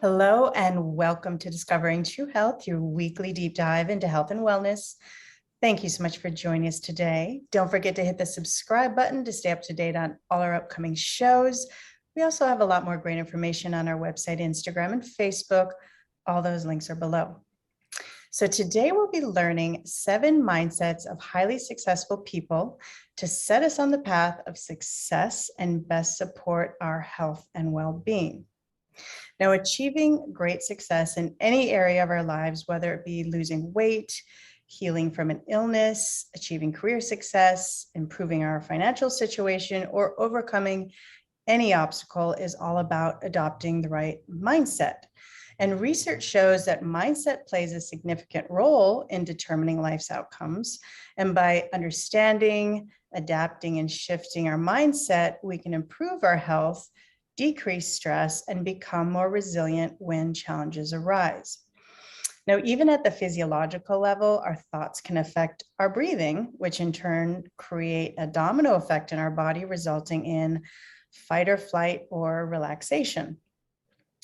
Hello, and welcome to Discovering True Health, your weekly deep dive into health and wellness. Thank you so much for joining us today. Don't forget to hit the subscribe button to stay up to date on all our upcoming shows. We also have a lot more great information on our website, Instagram, and Facebook. All those links are below. So today we'll be learning 7 mindsets of highly successful people to set us on the path of success and best support our health and well-being. Now, achieving great success in any area of our lives, whether it be losing weight, healing from an illness, achieving career success, improving our financial situation, or overcoming any obstacle, is all about adopting the right mindset. And research shows that mindset plays a significant role in determining life's outcomes. And by understanding, adapting, and shifting our mindset, we can improve our health, decrease stress, and become more resilient when challenges arise. Now, even at the physiological level, our thoughts can affect our breathing, which in turn create a domino effect in our body, resulting in fight or flight or relaxation.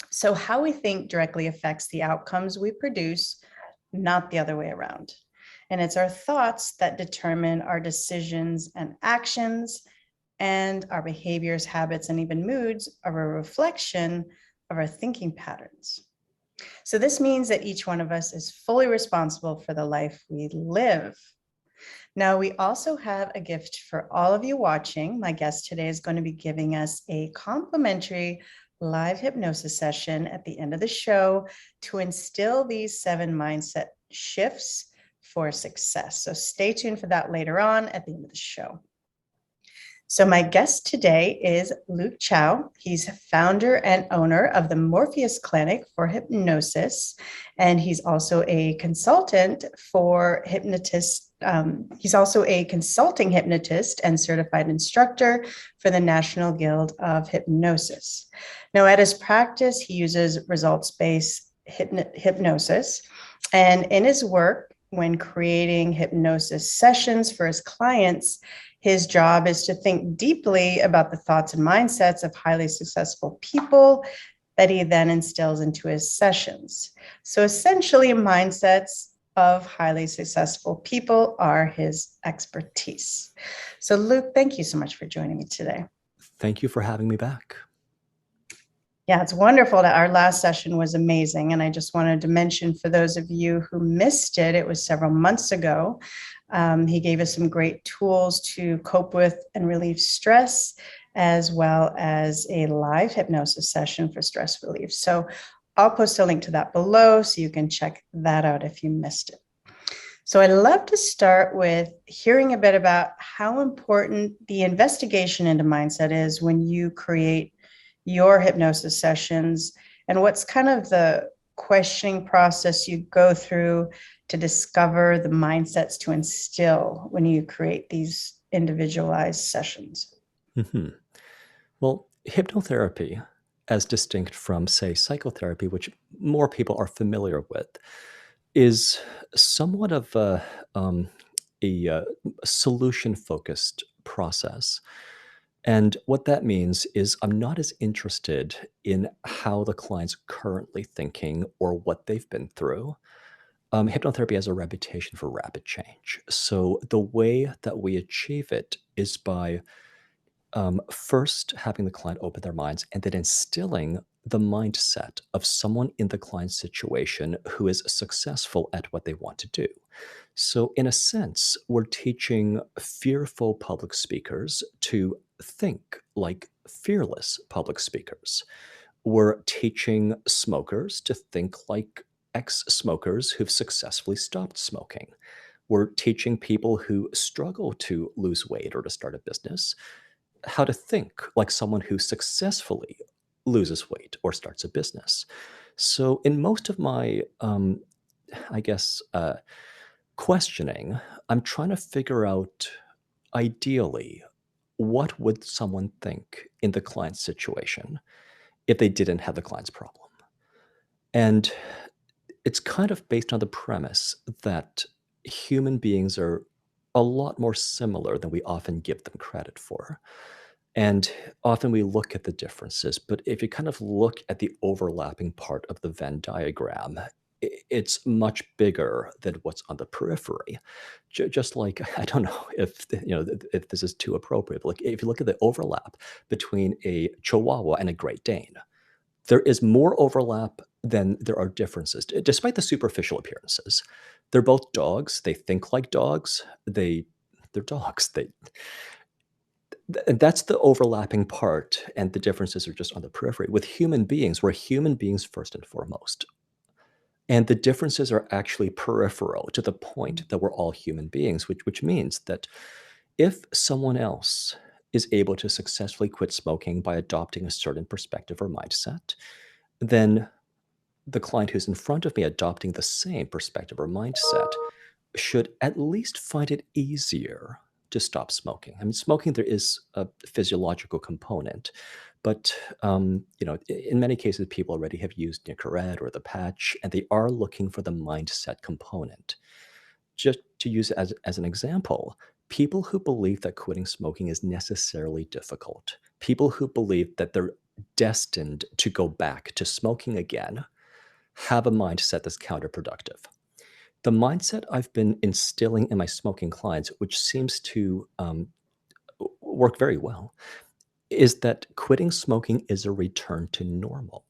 So how we think directly affects the outcomes we produce, not the other way around. And it's our thoughts that determine our decisions and actions, and our behaviors, habits, and even moods are a reflection of our thinking patterns. So this means that each one of us is fully responsible for the life we live. Now, we also have a gift for all of you watching. My guest today is going to be giving us a complimentary live hypnosis session at the end of the show to instill these 7 mindset shifts for success. So stay tuned for that later on at the end of the show. So my guest today is Luke Chow. He's founder and owner of the Morpheus Clinic for Hypnosis, and he's also a consultant for hypnotists. He's also a consulting hypnotist and certified instructor for the National Guild of Hypnosis. Now, at his practice, he uses results-based hypnosis, and in his work, when creating hypnosis sessions for his clients, his job is to think deeply about the thoughts and mindsets of highly successful people that he then instills into his sessions. So essentially, mindsets of highly successful people are his expertise. So Luke, thank you so much for joining me today. Thank you for having me back. Yeah, it's wonderful that our last session was amazing. And I just wanted to mention for those of you who missed it, it was several months ago. He gave us some great tools to cope with and relieve stress, as well as a live hypnosis session for stress relief. So I'll post a link to that below so you can check that out if you missed it. So I'd love to start with hearing a bit about how important the investigation into mindset is when you create your hypnosis sessions, and what's kind of the questioning process you go through to discover the mindsets to instill when you create these individualized sessions. Well, hypnotherapy, as distinct from, say, psychotherapy, which more people are familiar with, is somewhat of a solution-focused process. And what that means is I'm not as interested in how the client's currently thinking or what they've been through. Hypnotherapy has a reputation for rapid change. So the way that we achieve it is by first having the client open their minds and then instilling the mindset of someone in the client's situation who is successful at what they want to do. So in a sense, we're teaching fearful public speakers to think like fearless public speakers. We're teaching smokers to think like ex-smokers who've successfully stopped smoking. We're teaching people who struggle to lose weight or to start a business how to think like someone who successfully loses weight or starts a business. So in most of my, questioning, I'm trying to figure out, ideally, what would someone think in the client's situation if they didn't have the client's problem? And it's kind of based on the premise that human beings are a lot more similar than we often give them credit for. And often we look at the differences, but if you kind of look at the overlapping part of the Venn diagram, it's much bigger than what's on the periphery. Just like, I don't know if if this is too appropriate, but like if you look at the overlap between a Chihuahua and a Great Dane, there is more overlap than there are differences, despite the superficial appearances. They're both dogs. They think like dogs. They're dogs. And that's the overlapping part, and the differences are just on the periphery. With human beings, we're human beings first and foremost. And the differences are actually peripheral to the point that we're all human beings, which means that if someone else is able to successfully quit smoking by adopting a certain perspective or mindset, then the client who's in front of me adopting the same perspective or mindset should at least find it easier to stop smoking. I mean, smoking, there is a physiological component, but in many cases, people already have used Nicorette or the patch, and they are looking for the mindset component. Just to use it as an example, people who believe that quitting smoking is necessarily difficult, people who believe that they're destined to go back to smoking again, have a mindset that's counterproductive. The mindset I've been instilling in my smoking clients, which seems to work very well, is that quitting smoking is a return to normal.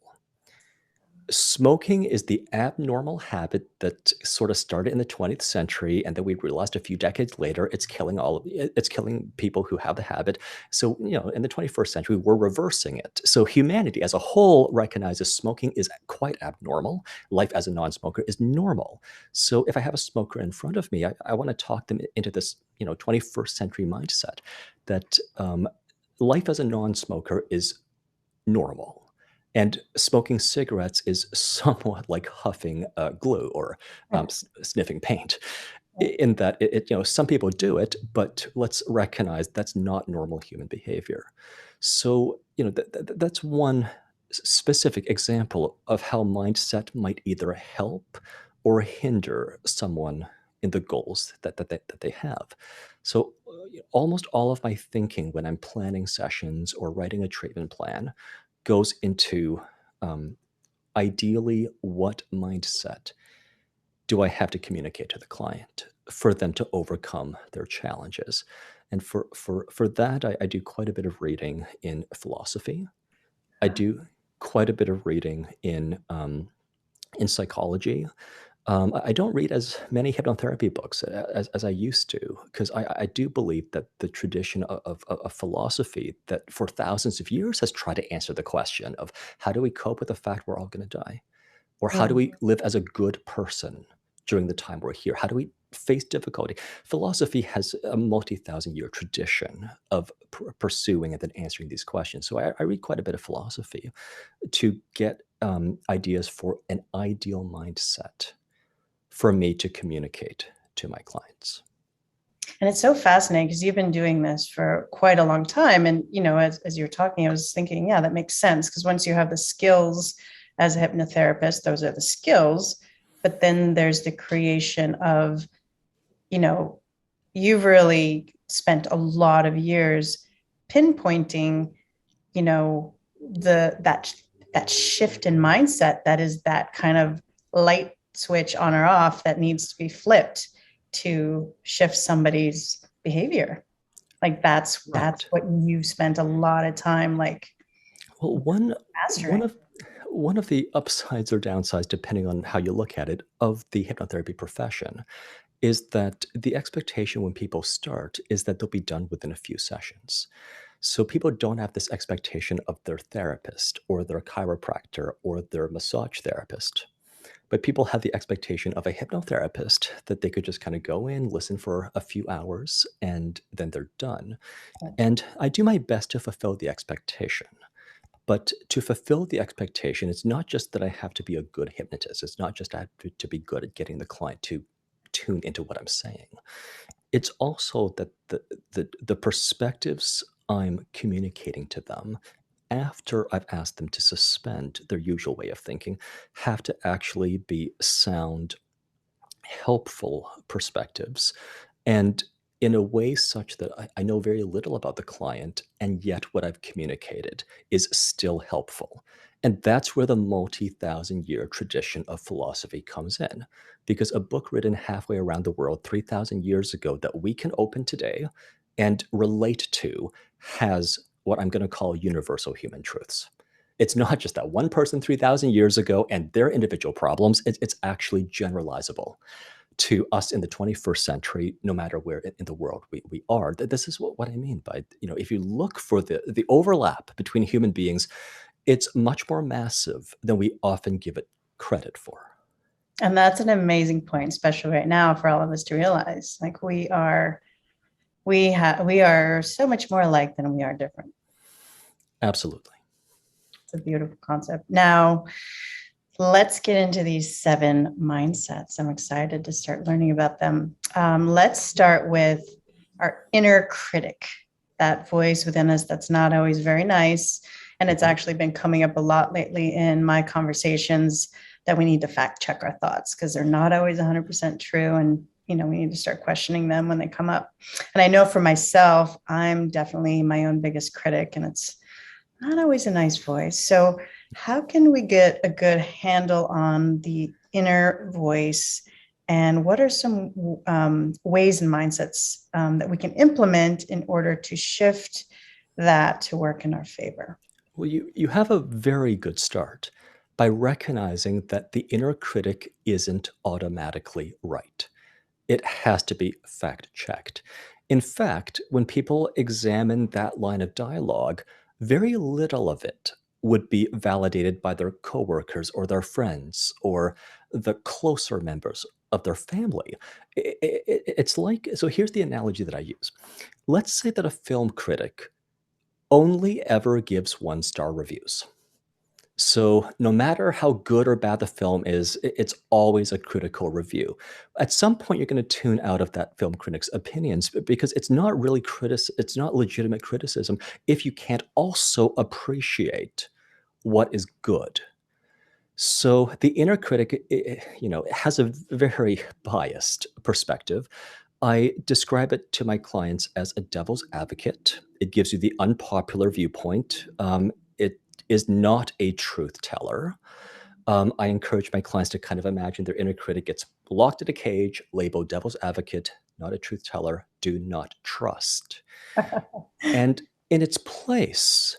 Smoking is the abnormal habit that sort of started in the 20th century, and then we realized a few decades later it's killing people who have the habit. So, in the 21st century, we're reversing it. So humanity as a whole recognizes smoking is quite abnormal. Life as a non-smoker is normal. So if I have a smoker in front of me, I want to talk them into this, 21st century mindset that life as a non-smoker is normal. And smoking cigarettes is somewhat like huffing glue or sniffing paint, in that some people do it, but let's recognize that's not normal human behavior. So that's one specific example of how mindset might either help or hinder someone in the goals that they have. So almost all of my thinking when I'm planning sessions or writing a treatment plan goes into um, ideally what mindset do I have to communicate to the client for them to overcome their challenges. And for that, I do quite a bit of reading in philosophy. I do quite a bit of reading in psychology. I don't read as many hypnotherapy books as I used to, because I do believe that the tradition of philosophy that for thousands of years has tried to answer the question of how do we cope with the fact we're all going to die? Or how do Mm. we live as a good person during the time we're here? How do we face difficulty? Philosophy has a multi-thousand year tradition of pursuing and then answering these questions. So I read quite a bit of philosophy to get ideas for an ideal mindset for me to communicate to my clients. And it's so fascinating because you've been doing this for quite a long time. And, as you're talking, I was thinking, yeah, that makes sense. Because once you have the skills as a hypnotherapist, those are the skills. But then there's the creation of, you know, you've really spent a lot of years pinpointing, you know, that shift in mindset that is that kind of light switch on or off that needs to be flipped to shift somebody's behavior. Like that's Right. what you spent a lot of time like Well, one mastering. of one of the upsides or downsides, depending on how you look at it, of the hypnotherapy profession is that the expectation when people start is that they'll be done within a few sessions. So people don't have this expectation of their therapist or their chiropractor or their massage therapist. But people have the expectation of a hypnotherapist that they could just kind of go in, listen for a few hours, and then they're done. And I do my best to fulfill the expectation. But to fulfill the expectation, it's not just that I have to be a good hypnotist. It's not just I have to be good at getting the client to tune into what I'm saying. It's also that the perspectives I'm communicating to them after I've asked them to suspend their usual way of thinking have to actually be sound, helpful perspectives. And in a way such that I know very little about the client, and yet what I've communicated is still helpful. And that's where the multi-thousand year tradition of philosophy comes in. Because a book written halfway around the world 3,000 years ago that we can open today and relate to has what I'm going to call universal human truths. It's not just that one person 3,000 years ago and their individual problems, it's actually generalizable to us in the 21st century, no matter where in the world we are. This is what I mean by, if you look for the overlap between human beings, it's much more massive than we often give it credit for. And that's an amazing point, especially right now for all of us to realize, like we are so much more alike than we are different. Absolutely. It's a beautiful concept. Now, let's get into these 7 mindsets. I'm excited to start learning about them. Let's start with our inner critic, that voice within us that's not always very nice. And it's actually been coming up a lot lately in my conversations that we need to fact check our thoughts because they're not always 100% true. And, we need to start questioning them when they come up. And I know for myself, I'm definitely my own biggest critic, and it's not always a nice voice. So how can we get a good handle on the inner voice? And what are some ways and mindsets that we can implement in order to shift that to work in our favor? Well, you have a very good start by recognizing that the inner critic isn't automatically right. It has to be fact checked. In fact, when people examine that line of dialogue, very little of it would be validated by their coworkers or their friends or the closer members of their family. It's like, so here's the analogy that I use. Let's say that a film critic only ever gives 1-star reviews. So no matter how good or bad the film is, it's always a critical review. At some point, you're going to tune out of that film critic's opinions because it's not really it's not legitimate criticism if you can't also appreciate what is good. So the inner critic, has a very biased perspective. I describe it to my clients as a devil's advocate. It gives you the unpopular viewpoint. It is not a truth teller. I encourage my clients to kind of imagine their inner critic gets locked in a cage, labeled devil's advocate, not a truth teller, do not trust. And in its place,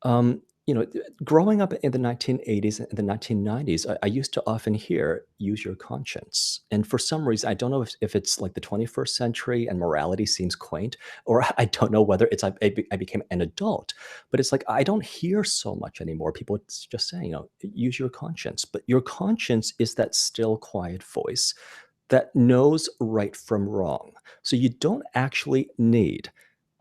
um, you know, growing up in the 1980s and the 1990s, I used to often hear use your conscience. And for some reason, I don't know if it's like the 21st century and morality seems quaint, or I don't know whether it's I became an adult, but it's like I don't hear so much anymore. People just saying, use your conscience. But your conscience is that still, quiet voice that knows right from wrong. So you don't actually need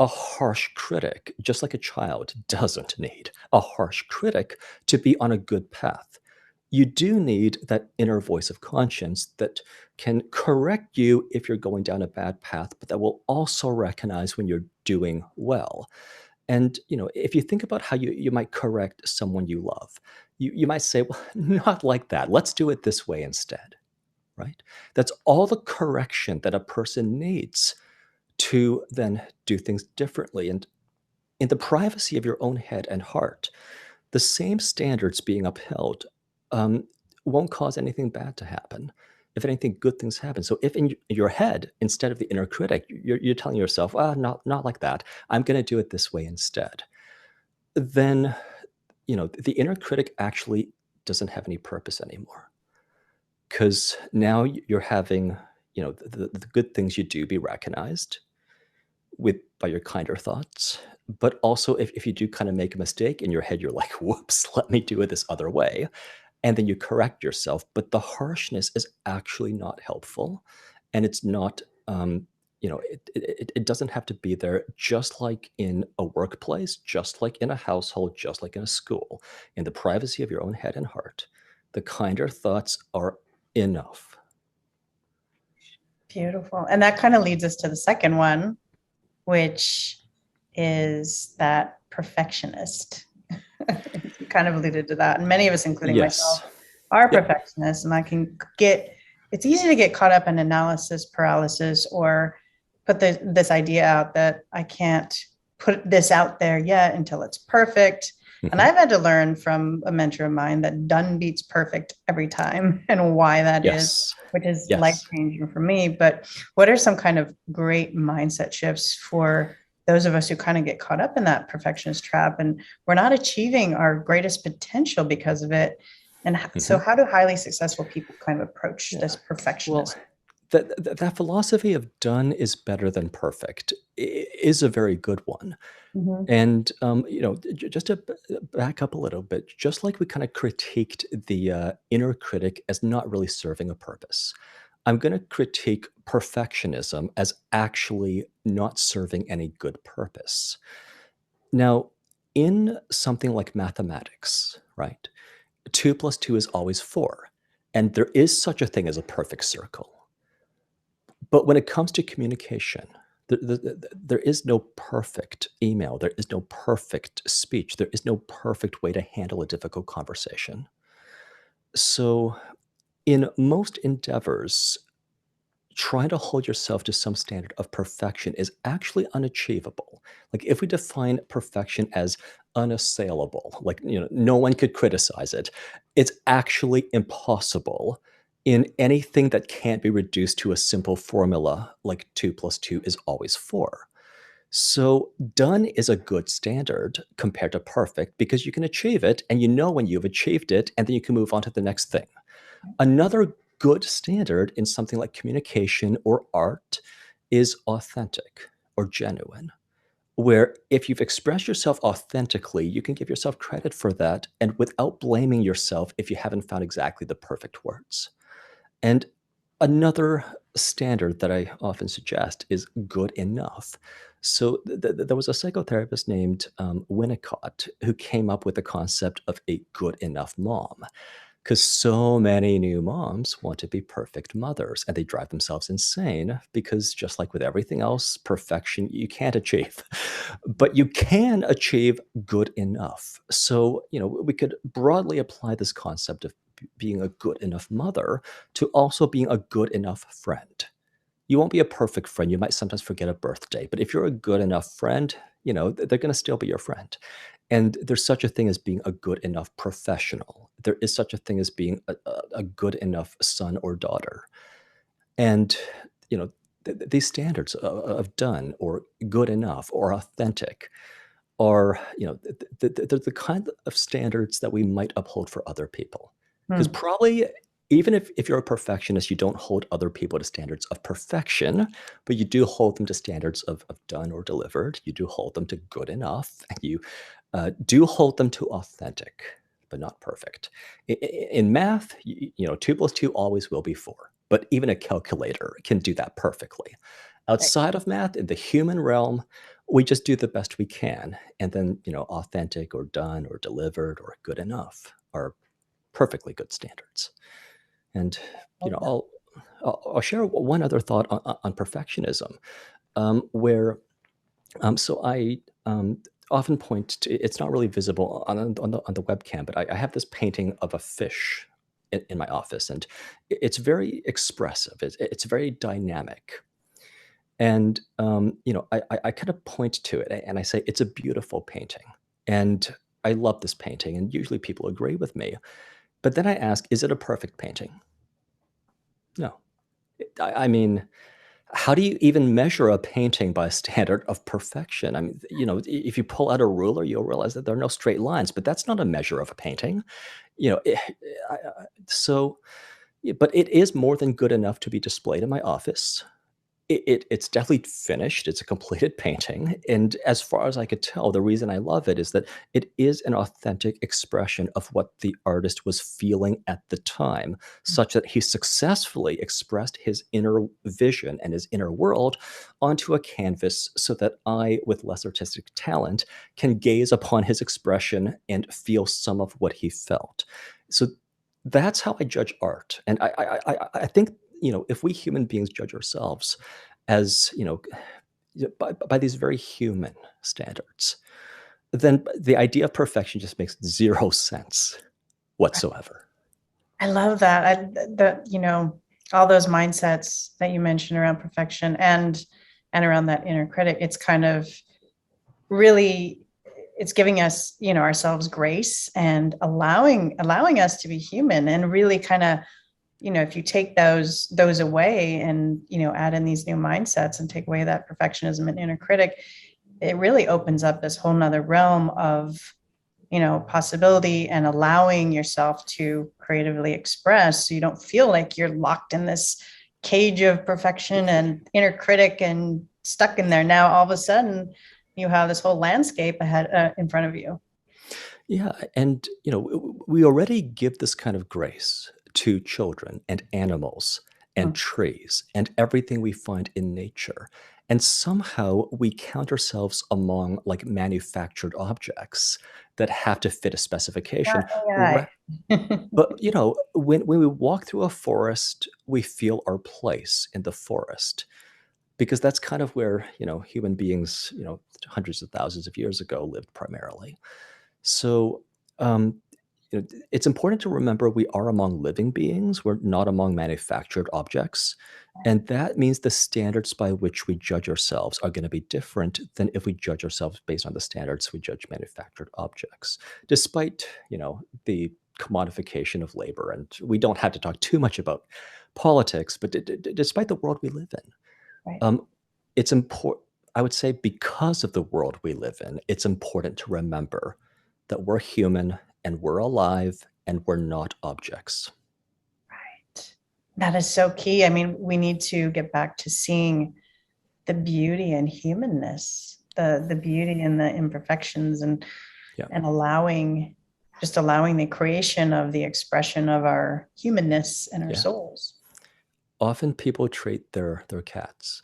a harsh critic, just like a child doesn't need a harsh critic to be on a good path. You do need that inner voice of conscience that can correct you if you're going down a bad path, but that will also recognize when you're doing well. And if you think about how you might correct someone you love, you might say, well, not like that. Let's do it this way instead, right? That's all the correction that a person needs to then do things differently. And in the privacy of your own head and heart, the same standards being upheld um, won't cause anything bad to happen. If anything, good things happen. So if in your head, instead of the inner critic, you're telling yourself, not like that, I'm going to do it this way instead, then the inner critic actually doesn't have any purpose anymore. Because now you're having the good things you do be recognized by your kinder thoughts. But also if you do kind of make a mistake in your head, you're like, whoops, let me do it this other way. And then you correct yourself. But the harshness is actually not helpful. And it's not, it doesn't have to be there, just like in a workplace, just like in a household, just like in a school, in the privacy of your own head and heart. The kinder thoughts are enough. Beautiful. And that kind of leads us to the second one, which is that perfectionist. You kind of alluded to that. And many of us, including Yes. myself, are Yep. perfectionists. And it's easy to get caught up in analysis paralysis or put this idea out that I can't put this out there yet until it's perfect. And Mhm. I've had to learn from a mentor of mine that done beats perfect every time and why that is, Yes. which is life Yes. changing for me. But what are some kind of great mindset shifts for those of us who kind of get caught up in that perfectionist trap and we're not achieving our greatest potential because of it? And so, Mhm. how do highly successful people kind of approach Yeah. this Well, perfectionism? that philosophy of done is better than perfect is a very good one. Mhm. And, just to back up a little bit, just like we kind of critiqued the inner critic as not really serving a purpose, I'm going to critique perfectionism as actually not serving any good purpose. Now, in something like mathematics, right? 2 plus 2 is always 4. And there is such a thing as a perfect circle. But when it comes to communication, there is no perfect email. There is no perfect speech. There is no perfect way to handle a difficult conversation. So, in most endeavors, trying to hold yourself to some standard of perfection is actually unachievable. Like if we define perfection as unassailable, like no one could criticize it, it's actually impossible in anything that can't be reduced to a simple formula like 2 plus 2 is always 4. So done is a good standard compared to perfect because you can achieve it and you know when you've achieved it and then you can move on to the next thing. Another good standard in something like communication or art is authentic or genuine, where if you've expressed yourself authentically, you can give yourself credit for that and without blaming yourself if you haven't found exactly the perfect words. And another standard that I often suggest is good enough. So there was a psychotherapist named Winnicott who came up with the concept of a good enough mom because so many new moms want to be perfect mothers and they drive themselves insane because just like with everything else, perfection you can't achieve. But you can achieve good enough. So, we could broadly apply this concept of being a good enough mother to also being a good enough friend. You won't be a perfect friend. You might sometimes forget a birthday, but if you're a good enough friend, they're going to still be your friend. And there's such a thing as being a good enough professional. There is such a thing as being a good enough son or daughter. And, you know, these standards of done or good enough or authentic are, they're the kind of standards that we might uphold for other people. Because Hmm. probably, even if you're a perfectionist, you don't hold other people to standards of perfection, but you do hold them to standards of done or delivered. You do hold them to good enough, and you do hold them to authentic, but not perfect. In math, 2 plus 2 always will be 4, but even a calculator can do that perfectly. Right. Outside of math, in the human realm, we just do the best we can. And then, authentic or done or delivered or good enough are perfectly good standards. And, you Love know, that. I'll share one other thought on perfectionism, where so I often point to it's not really visible on the webcam, but I have this painting of a fish in my office, and it's very expressive. It's very dynamic, and I kind of point to it and I say it's a beautiful painting, and I love this painting, and usually people agree with me. But then I ask, is it a perfect painting? No. I mean, how do you even measure a painting by a standard of perfection? I mean, if you pull out a ruler, you'll realize that there are no straight lines, but that's not a measure of a painting. You know, eh, so, yeah, but it is more than good enough to be displayed in my office. It's definitely finished. It's a completed painting, and as far as I could tell, the reason I love it is that it is an authentic expression of what the artist was feeling at the time, such that he successfully expressed his inner vision and his inner world onto a canvas so that I, with less artistic talent, can gaze upon his expression and feel some of what he felt. So that's how I judge art, and I think if we human beings judge ourselves as by these very human standards, then the idea of perfection just makes zero sense whatsoever. I love that. All those mindsets that you mentioned around perfection. And and around that inner critic, it's kind of really, it's giving us, ourselves grace and allowing us to be human, and really kind of, if you take those away and, add in these new mindsets and take away that perfectionism and inner critic, it really opens up this whole nother realm of, possibility, and allowing yourself to creatively express, so you don't feel like you're locked in this cage of perfection and inner critic and stuck in there. Now all of a sudden you have this whole landscape ahead, in front of you. Yeah, and we already give this kind of grace to children and animals and Mm. trees and everything we find in nature. And somehow we count ourselves among like manufactured objects that have to fit a specification. Not AI. But when we walk through a forest, we feel our place in the forest because that's kind of where, human beings, hundreds of thousands of years ago lived primarily. So, um, it's important to remember we are among living beings. We're not among manufactured objects. And that means the standards by which we judge ourselves are going to be different than if we judge ourselves based on the standards we judge manufactured objects, despite, the commodification of labor. And we don't have to talk too much about politics, but despite the world we live in, Right. um, it's important. I would say because of the world we live in, it's important to remember that we're human and we're alive and we're not objects. Right. That is so key. I mean, we need to get back to seeing the beauty and humanness, the beauty and the imperfections, Yeah. and allowing the creation of the expression of our humanness and our Yeah. souls. Often people treat their cats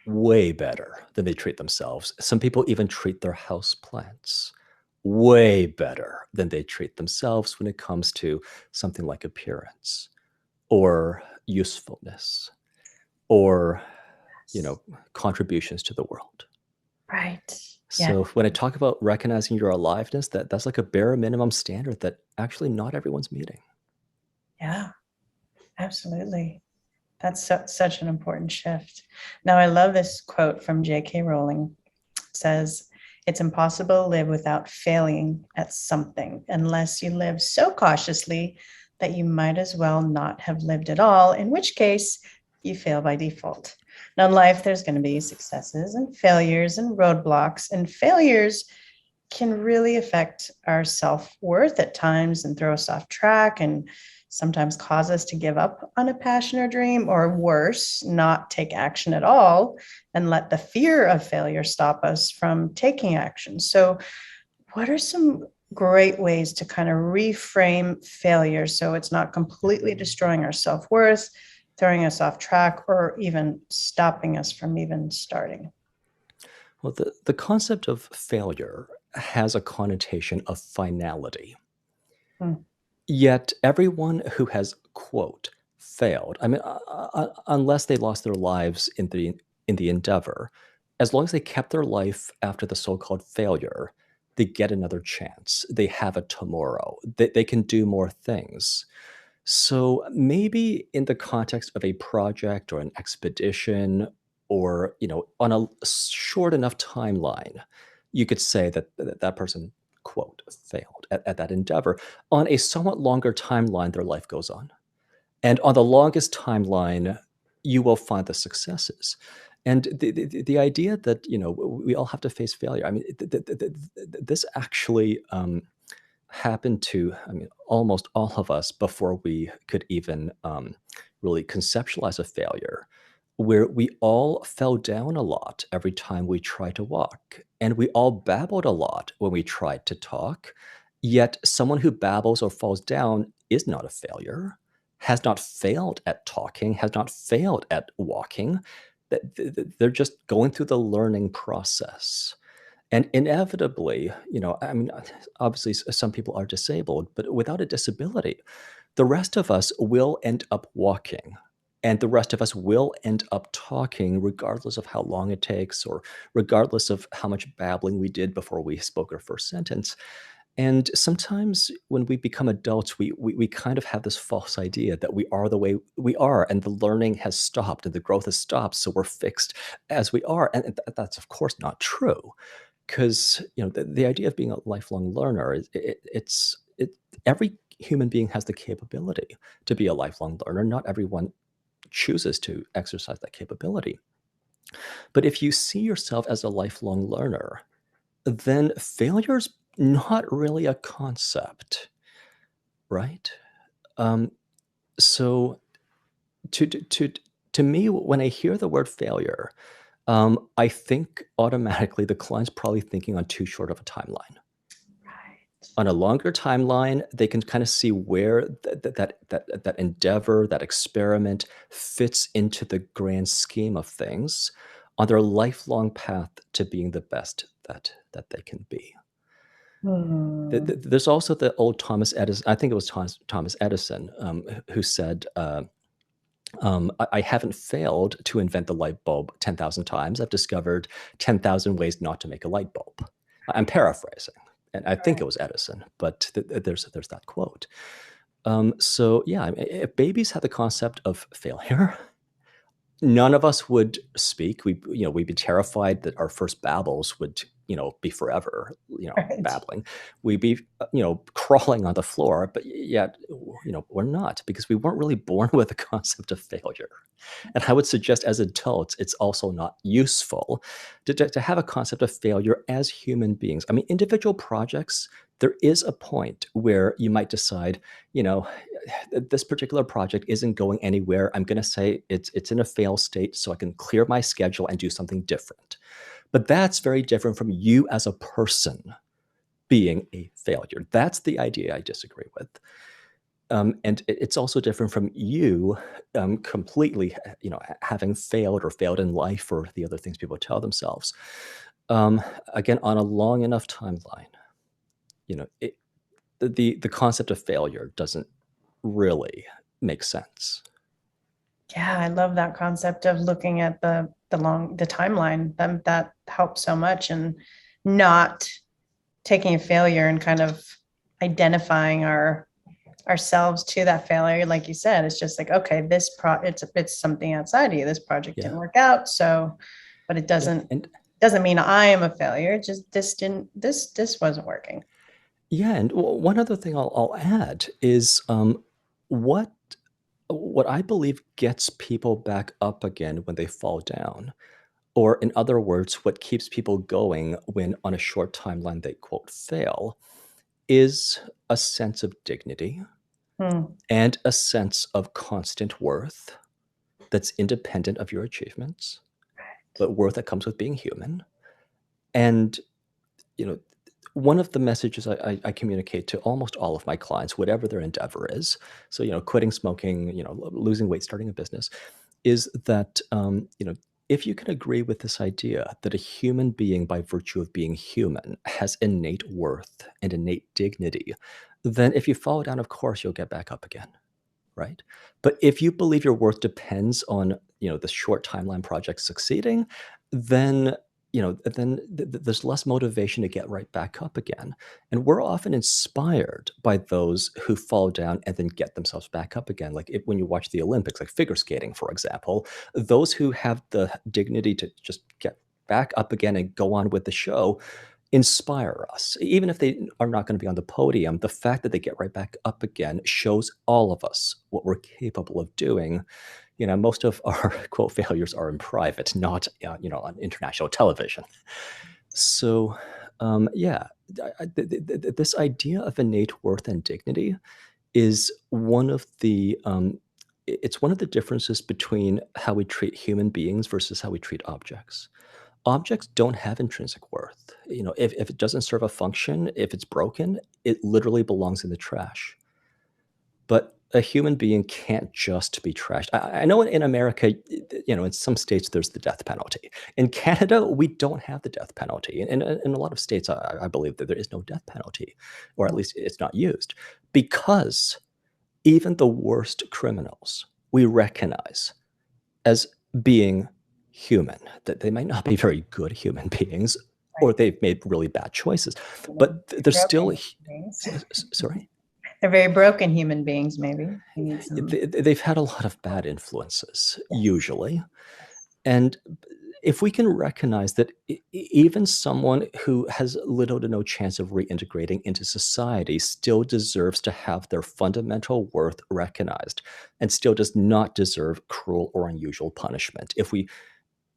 way better than they treat themselves. Some people even treat their house plants way better than they treat themselves when it comes to something like appearance or usefulness or, contributions to the world. Right. Yeah. So when I talk about recognizing your aliveness, that's like a bare minimum standard that actually not everyone's meeting. Yeah, absolutely. That's such an important shift. Now, I love this quote from J.K. Rowling. It says, "It's impossible to live without failing at something unless you live so cautiously that you might as well not have lived at all, in which case you fail by default." Now, in life, there's going to be successes and failures and roadblocks, and failures can really affect our self-worth at times and throw us off track, and sometimes cause us to give up on a passion or dream, or worse, not take action at all and let the fear of failure stop us from taking action. So what are some great ways to kind of reframe failure so it's not completely destroying our self-worth, throwing us off track, or even stopping us from even starting? Well, the concept of failure has a connotation of finality. Hmm. Yet everyone who has, quote, failed, I mean, unless they lost their lives in the endeavor, as long as they kept their life after the so-called failure, they get another chance. They have a tomorrow. They can do more things. So maybe in the context of a project or an expedition or, on a short enough timeline, you could say that that person, quote, failed at that endeavor. On a somewhat longer timeline, their life goes on. And on the longest timeline, you will find the successes. And the idea that, we all have to face failure, I mean, this actually happened to, I mean, almost all of us before we could even really conceptualize a failure, where we all fell down a lot every time we tried to walk, and we all babbled a lot when we tried to talk. Yet, someone who babbles or falls down is not a failure, has not failed at talking, has not failed at walking. They're just going through the learning process. And inevitably, I mean, obviously, some people are disabled, but without a disability, the rest of us will end up walking. And the rest of us will end up talking, regardless of how long it takes, or regardless of how much babbling we did before we spoke our first sentence. And sometimes when we become adults, we kind of have this false idea that we are the way we are, and the learning has stopped and the growth has stopped, so we're fixed as we are. And that's of course not true, because the idea of being a lifelong learner is every human being has the capability to be a lifelong learner. Not everyone chooses to exercise that capability. But if you see yourself as a lifelong learner, then failure's not really a concept, right? Um, so to me, when I hear the word failure, I think automatically the client's probably thinking on too short of a timeline. Right. On a longer timeline, they can kind of see where that endeavor, that experiment fits into the grand scheme of things on their lifelong path to being the best that they can be. Hmm. There's also the old Thomas Edison, I think it was Thomas Edison, who said, I haven't failed to invent the light bulb 10,000 times. I've discovered 10,000 ways not to make a light bulb. I'm paraphrasing, and I think it was Edison, but there's that quote. So yeah, I mean, if babies had the concept of failure, none of us would speak. We'd be terrified that our first babbles would, be forever, Right. babbling. We'd be, crawling on the floor, but yet, we're not, because we weren't really born with the concept of failure. And I would suggest as adults, it's also not useful to have a concept of failure as human beings. I mean, individual projects, there is a point where you might decide, you know, this particular project isn't going anywhere. I'm going to say it's in a fail state so I can clear my schedule and do something different. But that's very different from you as a person being a failure. That's the idea I disagree with. And it's also different from you completely, having failed or failed in life or the other things people tell themselves. Again, on a long enough timeline, you know, it, the concept of failure doesn't really make sense. Yeah, I love that concept of looking at the timeline. That helps so much, and not taking a failure and kind of identifying ourselves to that failure. Like you said, it's just like, okay, it's something outside of you. This project Yeah, didn't work out, so, but it yeah, doesn't mean I am a failure. It just this wasn't working. yeah. And one other thing I'll add is what what I believe gets people back up again when they fall down, or in other words, what keeps people going when on a short timeline they quote fail, is a sense of dignity Hmm. and a sense of constant worth that's independent of your achievements, but worth that comes with being human. And, you know, one of the messages I communicate to almost all of my clients, whatever their endeavor is, so, quitting smoking, losing weight, starting a business, is that, if you can agree with this idea that a human being, by virtue of being human, has innate worth and innate dignity, then if you fall down, of course, you'll get back up again, right? But if you believe your worth depends on, the short timeline project succeeding, then there's less motivation to get right back up again. And we're often inspired by those who fall down and then get themselves back up again. Like when you watch the Olympics, like figure skating, for example, those who have the dignity to just get back up again and go on with the show inspire us. Even if they are not going to be on the podium, the fact that they get right back up again shows all of us what we're capable of doing. Most of our quote failures are in private, not on international television. So, yeah, this idea of innate worth and dignity is one of the it's one of the differences between how we treat human beings versus how we treat objects. Objects don't have intrinsic worth. If it doesn't serve a function, if it's broken, it literally belongs in the trash. But a human being can't just be trashed. I know in America, in some states, there's the death penalty. In Canada, we don't have the death penalty. In a lot of states, I believe that there is no death penalty, or at least it's not used, because even the worst criminals we recognize as being human, that they might not be very good human beings, or Right. they've made really bad choices. You know, But they're broken still, human beings. sorry? They're very broken human beings, maybe. You need some. They've had a lot of bad influences, Yes. usually. Yes. And if we can recognize that even someone who has little to no chance of reintegrating into society still deserves to have their fundamental worth recognized and still does not deserve cruel or unusual punishment. If we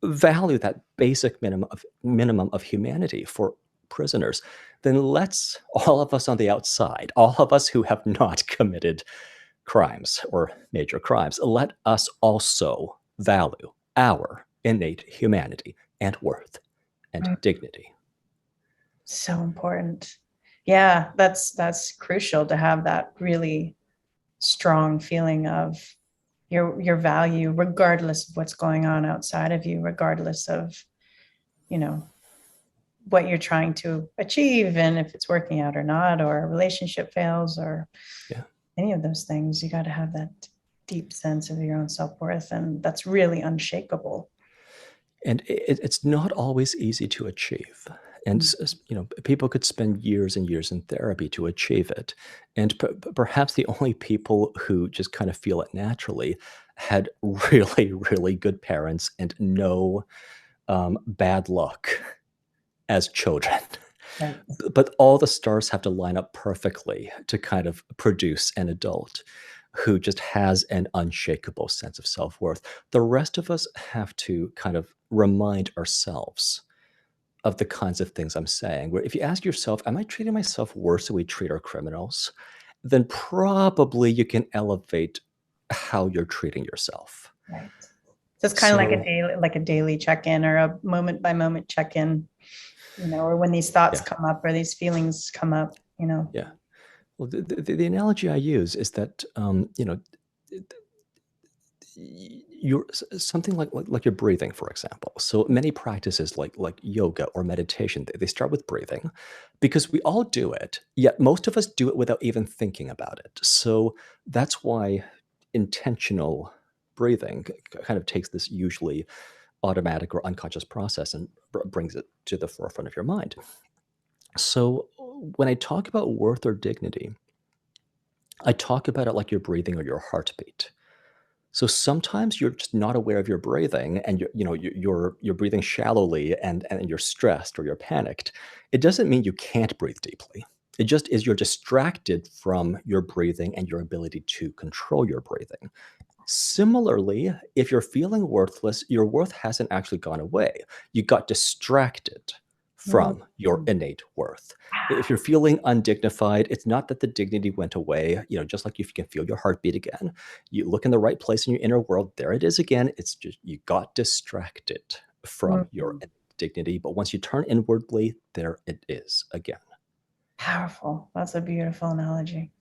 value that basic minimum of humanity for prisoners, then let's, all of us on the outside, all of us who have not committed crimes or major crimes, let us also value our innate humanity and worth and Mm, dignity. so important. Yeah, that's crucial to have that really strong feeling of your value, regardless of what's going on outside of you, regardless of, you know, what you're trying to achieve and if it's working out or not, or a relationship fails or Yeah. any of those things. You got to have that deep sense of your own self-worth, and that's really unshakable. And it's not always easy to achieve. And people could spend years and years in therapy to achieve it. And perhaps the only people who just kind of feel it naturally had really, really good parents and no bad luck as children. Right. But all the stars have to line up perfectly to kind of produce an adult who just has an unshakable sense of self-worth. The rest of us have to kind of remind ourselves of the kinds of things I'm saying. Where if you ask yourself, am I treating myself worse than we treat our criminals? Then probably you can elevate how you're treating yourself. Right. So it's kind of So, like a daily check-in or a moment by moment check-in, or when these thoughts yeah, come up or these feelings come up. yeah. Well, the analogy I use is that, you're something like your breathing, for example. So many practices like yoga or meditation, they start with breathing because we all do it, yet most of us do it without even thinking about it. So that's why intentional breathing kind of takes this usually automatic or unconscious process and brings it to the forefront of your mind. So when I talk about worth or dignity, I talk about it like your breathing or your heartbeat. So sometimes you're just not aware of your breathing, and you're breathing shallowly, and you're stressed or you're panicked. It doesn't mean you can't breathe deeply. It just is you're distracted from your breathing and your ability to control your breathing. Similarly, if you're feeling worthless, your worth hasn't actually gone away. You got distracted Mm. from your innate worth. If you're feeling undignified, it's not that the dignity went away. Just like if you can feel your heartbeat again, you look in the right place in your inner world, there it is again. It's just you got distracted from your Mhm. dignity. But once you turn inwardly, there it is again. Powerful. That's a beautiful analogy.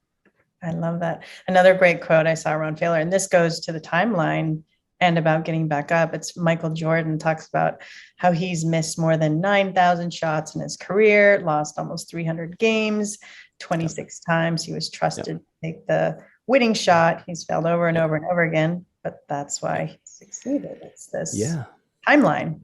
I love that. Another great quote I saw Ron Failer, and this goes to the timeline and about getting back up. It's Michael Jordan talks about how he's missed more than 9,000 shots in his career, lost almost 300 games, Yep. 26 times he was Yep. trusted to take the winning shot. He's failed over and Yep. over and over again, but that's why Yep. he succeeded. It's this Yeah. timeline.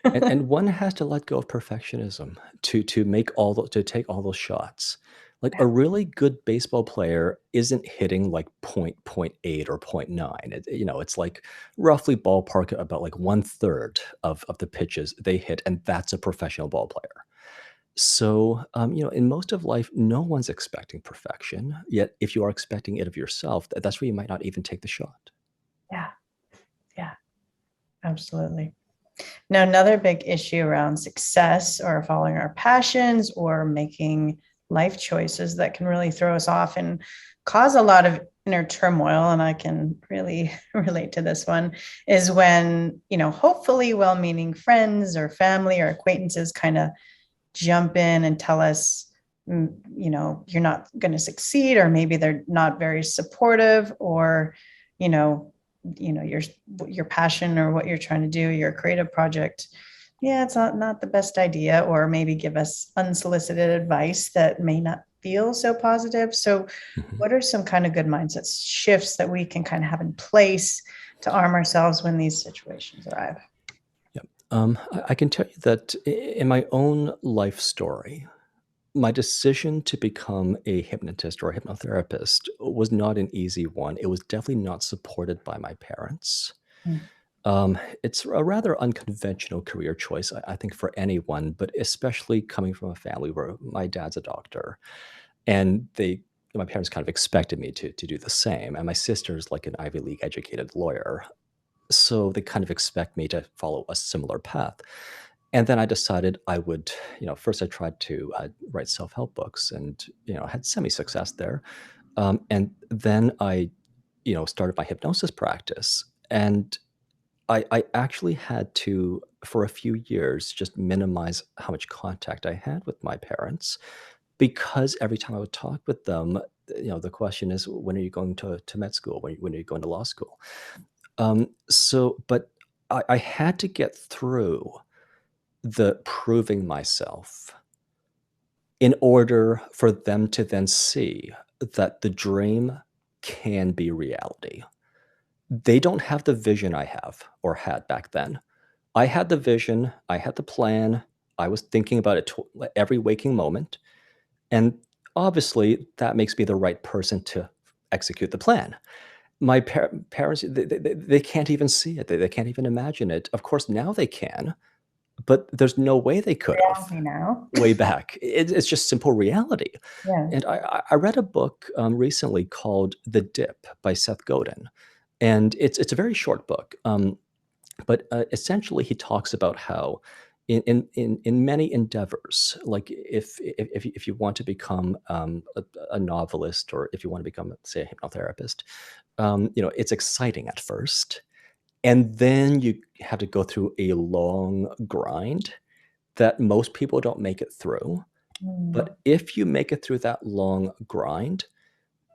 And one has to let go of perfectionism to make to take all those shots. Like a really good baseball player isn't hitting like point eight or point nine. It's like roughly ballpark about like one third of the pitches they hit, and that's a professional ball player. So, in most of life, no one's expecting perfection. Yet, if you are expecting it of yourself, that's where you might not even take the shot. Yeah, yeah, absolutely. Now, another big issue around success or following our passions or making life choices that can really throw us off and cause a lot of inner turmoil, and I can really relate to this one, is when, hopefully well meaning friends or family or acquaintances kind of jump in and tell us, you're not going to succeed, or maybe they're not very supportive, or, you know, your passion or what you're trying to do, your creative project. Yeah, it's not the best idea, or maybe give us unsolicited advice that may not feel so positive. So, Mhm. what are some kind of good mindset shifts that we can kind of have in place to arm ourselves when these situations arrive? Yep. I can tell you that in my own life story, my decision to become a hypnotist or a hypnotherapist was not an easy one. It was definitely not supported by my parents. Mm. It's a rather unconventional career choice, I think, for anyone, but especially coming from a family where my dad's a doctor, and my parents kind of expected me to do the same, and my sister's like an Ivy League educated lawyer, so they kind of expect me to follow a similar path. And then I decided I would, first I tried to write self-help books, and had semi-success there. And then I, started my hypnosis practice, and I actually had to, for a few years, just minimize how much contact I had with my parents, because every time I would talk with them, the question is, when are you going to med school? When are you going to law school? But I had to get through the proving myself in order for them to then see that the dream can be reality. They don't have the vision I have or had back then. I had the vision, I had the plan, I was thinking about it every waking moment, and obviously that makes me the right person to execute the plan. My parents, they can't even see it. They can't even imagine it. Of course, now they can, but there's no way they could have Reality now. way back. It's just simple reality. Yeah. And I read a book recently called The Dip by Seth Godin, and it's a very short book. But essentially, he talks about how in many endeavors, like if you want to become a novelist, or if you want to become, say, a hypnotherapist, it's exciting at first, and then you have to go through a long grind that most people don't make it through. Mm. But if you make it through that long grind,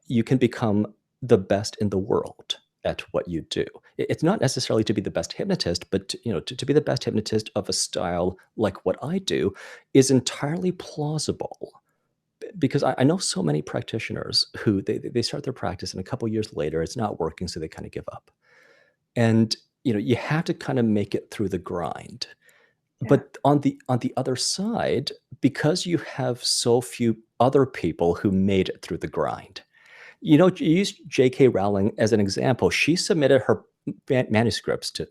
you can become the best in the world at what you do. It's not necessarily to be the best hypnotist, but to be the best hypnotist of a style like what I do is entirely plausible. Because I know so many practitioners who they start their practice, and a couple years later it's not working, so they kind of give up. And you have to kind of make it through the grind. Yeah. But on the other side, because you have so few other people who made it through the grind, you use J.K. Rowling as an example. She submitted her manuscripts to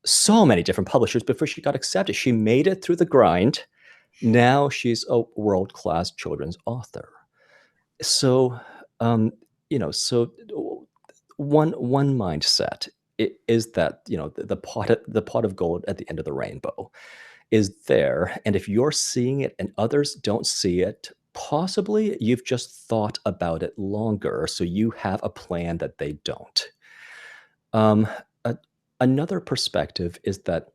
so many different publishers before she got accepted. She made it through the grind. Now she's a world-class children's author. So, um, so one mindset is that the pot of gold at the end of the rainbow is there, and if you're seeing it and others don't see it, possibly you've just thought about it longer, so you have a plan that they don't. Um, a- Another perspective is that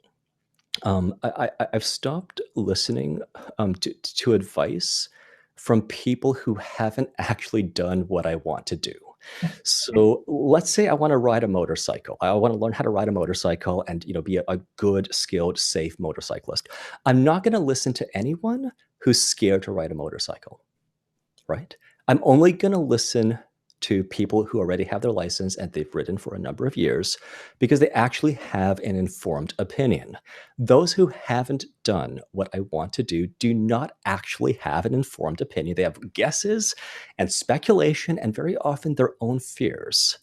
I've stopped listening to advice from people who haven't actually done what I want to do. So let's say I want to ride a motorcycle. I want to learn how to ride a motorcycle and be a good, skilled, safe motorcyclist. I'm not going to listen to anyone who's scared to ride a motorcycle, right? I'm only going to listen to people who already have their license and they've ridden for a number of years, because they actually have an informed opinion. Those who haven't done what I want to do not actually have an informed opinion. They have guesses and speculation and very often their own fears,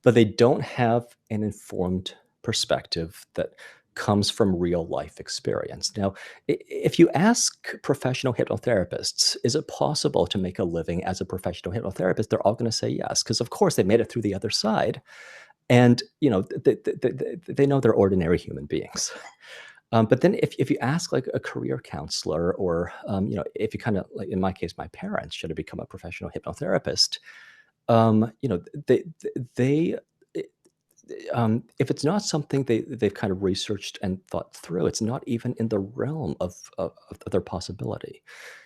but they don't have an informed perspective that comes from real life experience. Now, if you ask professional hypnotherapists, is it possible to make a living as a professional hypnotherapist? They're all going to say yes, because of course they made it through the other side, and they know they're ordinary human beings. But then if you ask like a career counselor, or if you kind of, like in my case, my parents, should have become a professional hypnotherapist, they they if it's not something they've kind of researched and thought through, it's not even in the realm of their possibility.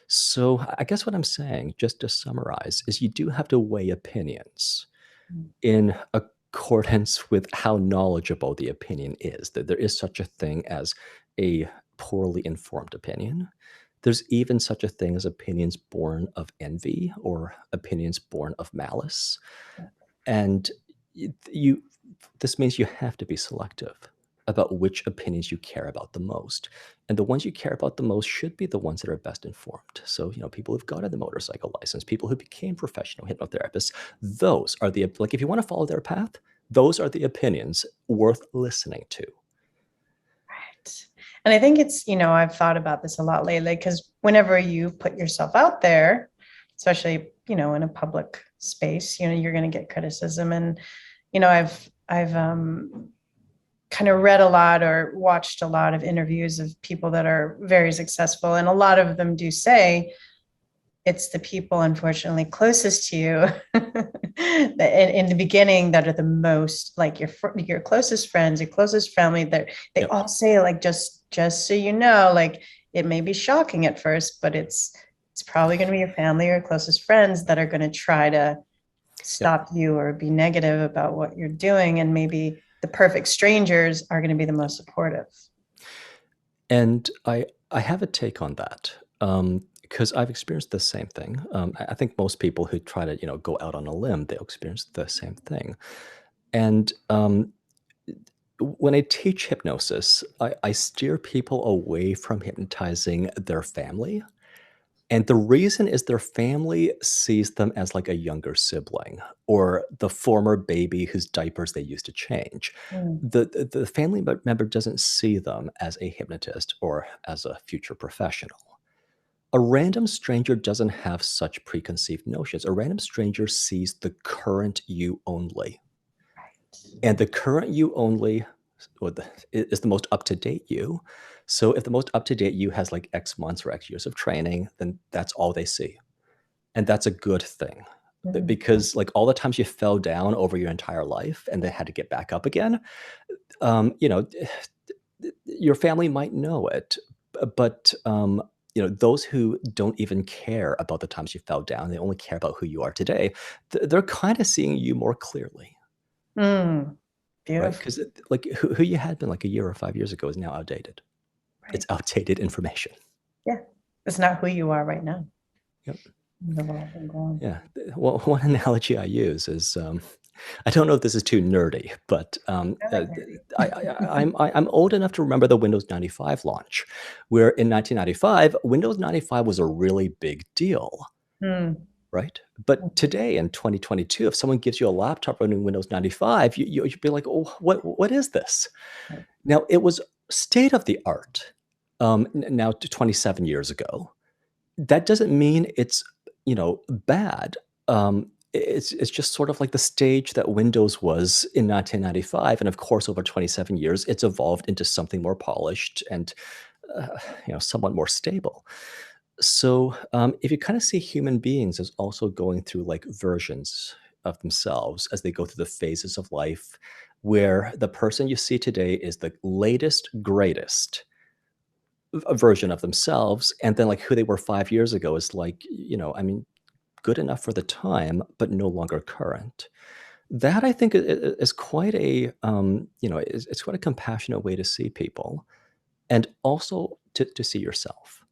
So I guess what I'm saying, just to summarize, is you do have to weigh opinions Mm. in accordance with how knowledgeable the opinion is. That there is such a thing as a poorly informed opinion. There's even such a thing as opinions born of envy or opinions born of malice. And you this means you have to be selective. about which opinions you care about the most. And the ones you care about the most should be the ones that are best informed. So, people who've gotten the motorcycle license, people who became professional hypnotherapists, those are like, if you want to follow their path, those are the opinions worth listening to. Right. And I think it's, I've thought about this a lot lately because whenever you put yourself out there, especially, in a public space, you're going to get criticism. And, I've kind of read a lot or watched a lot of interviews of people that are very successful. And a lot of them do say it's the people, unfortunately, closest to you in the beginning that are the most like your closest friends, your closest family, that they Yep. all say, like, just so you know, like, it may be shocking at first, but it's probably going to be your family or closest friends that are going to try to stop you or be negative about what you're doing. And maybe the perfect strangers are going to be the most supportive. And I have a take on that, because I've experienced the same thing. I think most people who try to go out on a limb, they'll experience the same thing. And when I teach hypnosis, I steer people away from hypnotizing their family. And the reason is their family sees them as like a younger sibling or the former baby whose diapers they used to change. Mm, The family member doesn't see them as a hypnotist or as a future professional. A random stranger doesn't have such preconceived notions. A random stranger sees the current you only. And the current you only is the most up to date you. So if the most up to date you has like X months or X years of training, then that's all they see. And that's a good thing. mm, Because like all the times you fell down over your entire life and then had to get back up again, you know, your family might know it, but those who don't even care about the times you fell down, they only care about who you are today. They're kind of seeing you more clearly, mm. right? Beautiful. Because like who you had been like a year or 5 years ago is now outdated. It's Right. outdated information. Yeah. It's not who you are right now. Yep. You've evolved and grown. Yeah. Well, one analogy I use is, I don't know if this is too nerdy, but I like nerdy. I'm old enough to remember the Windows 95 launch, where in 1995, Windows 95 was a really big deal, Mm, right? But today in 2022, if someone gives you a laptop running Windows 95, you'd be like, oh, what is this? right. Now, it was state of the art, now to 27 years ago. That doesn't mean it's, bad. It's just sort of like the stage that Windows was in 1995, and of course, over 27 years, it's evolved into something more polished and, somewhat more stable. So, if you kind of see human beings as also going through like versions of themselves as they go through the phases of life, where the person you see today is the latest, greatest a version of themselves, and then like who they were 5 years ago is like, I mean, good enough for the time, but no longer current. That I think is quite a, it's quite a compassionate way to see people, and also to see yourself.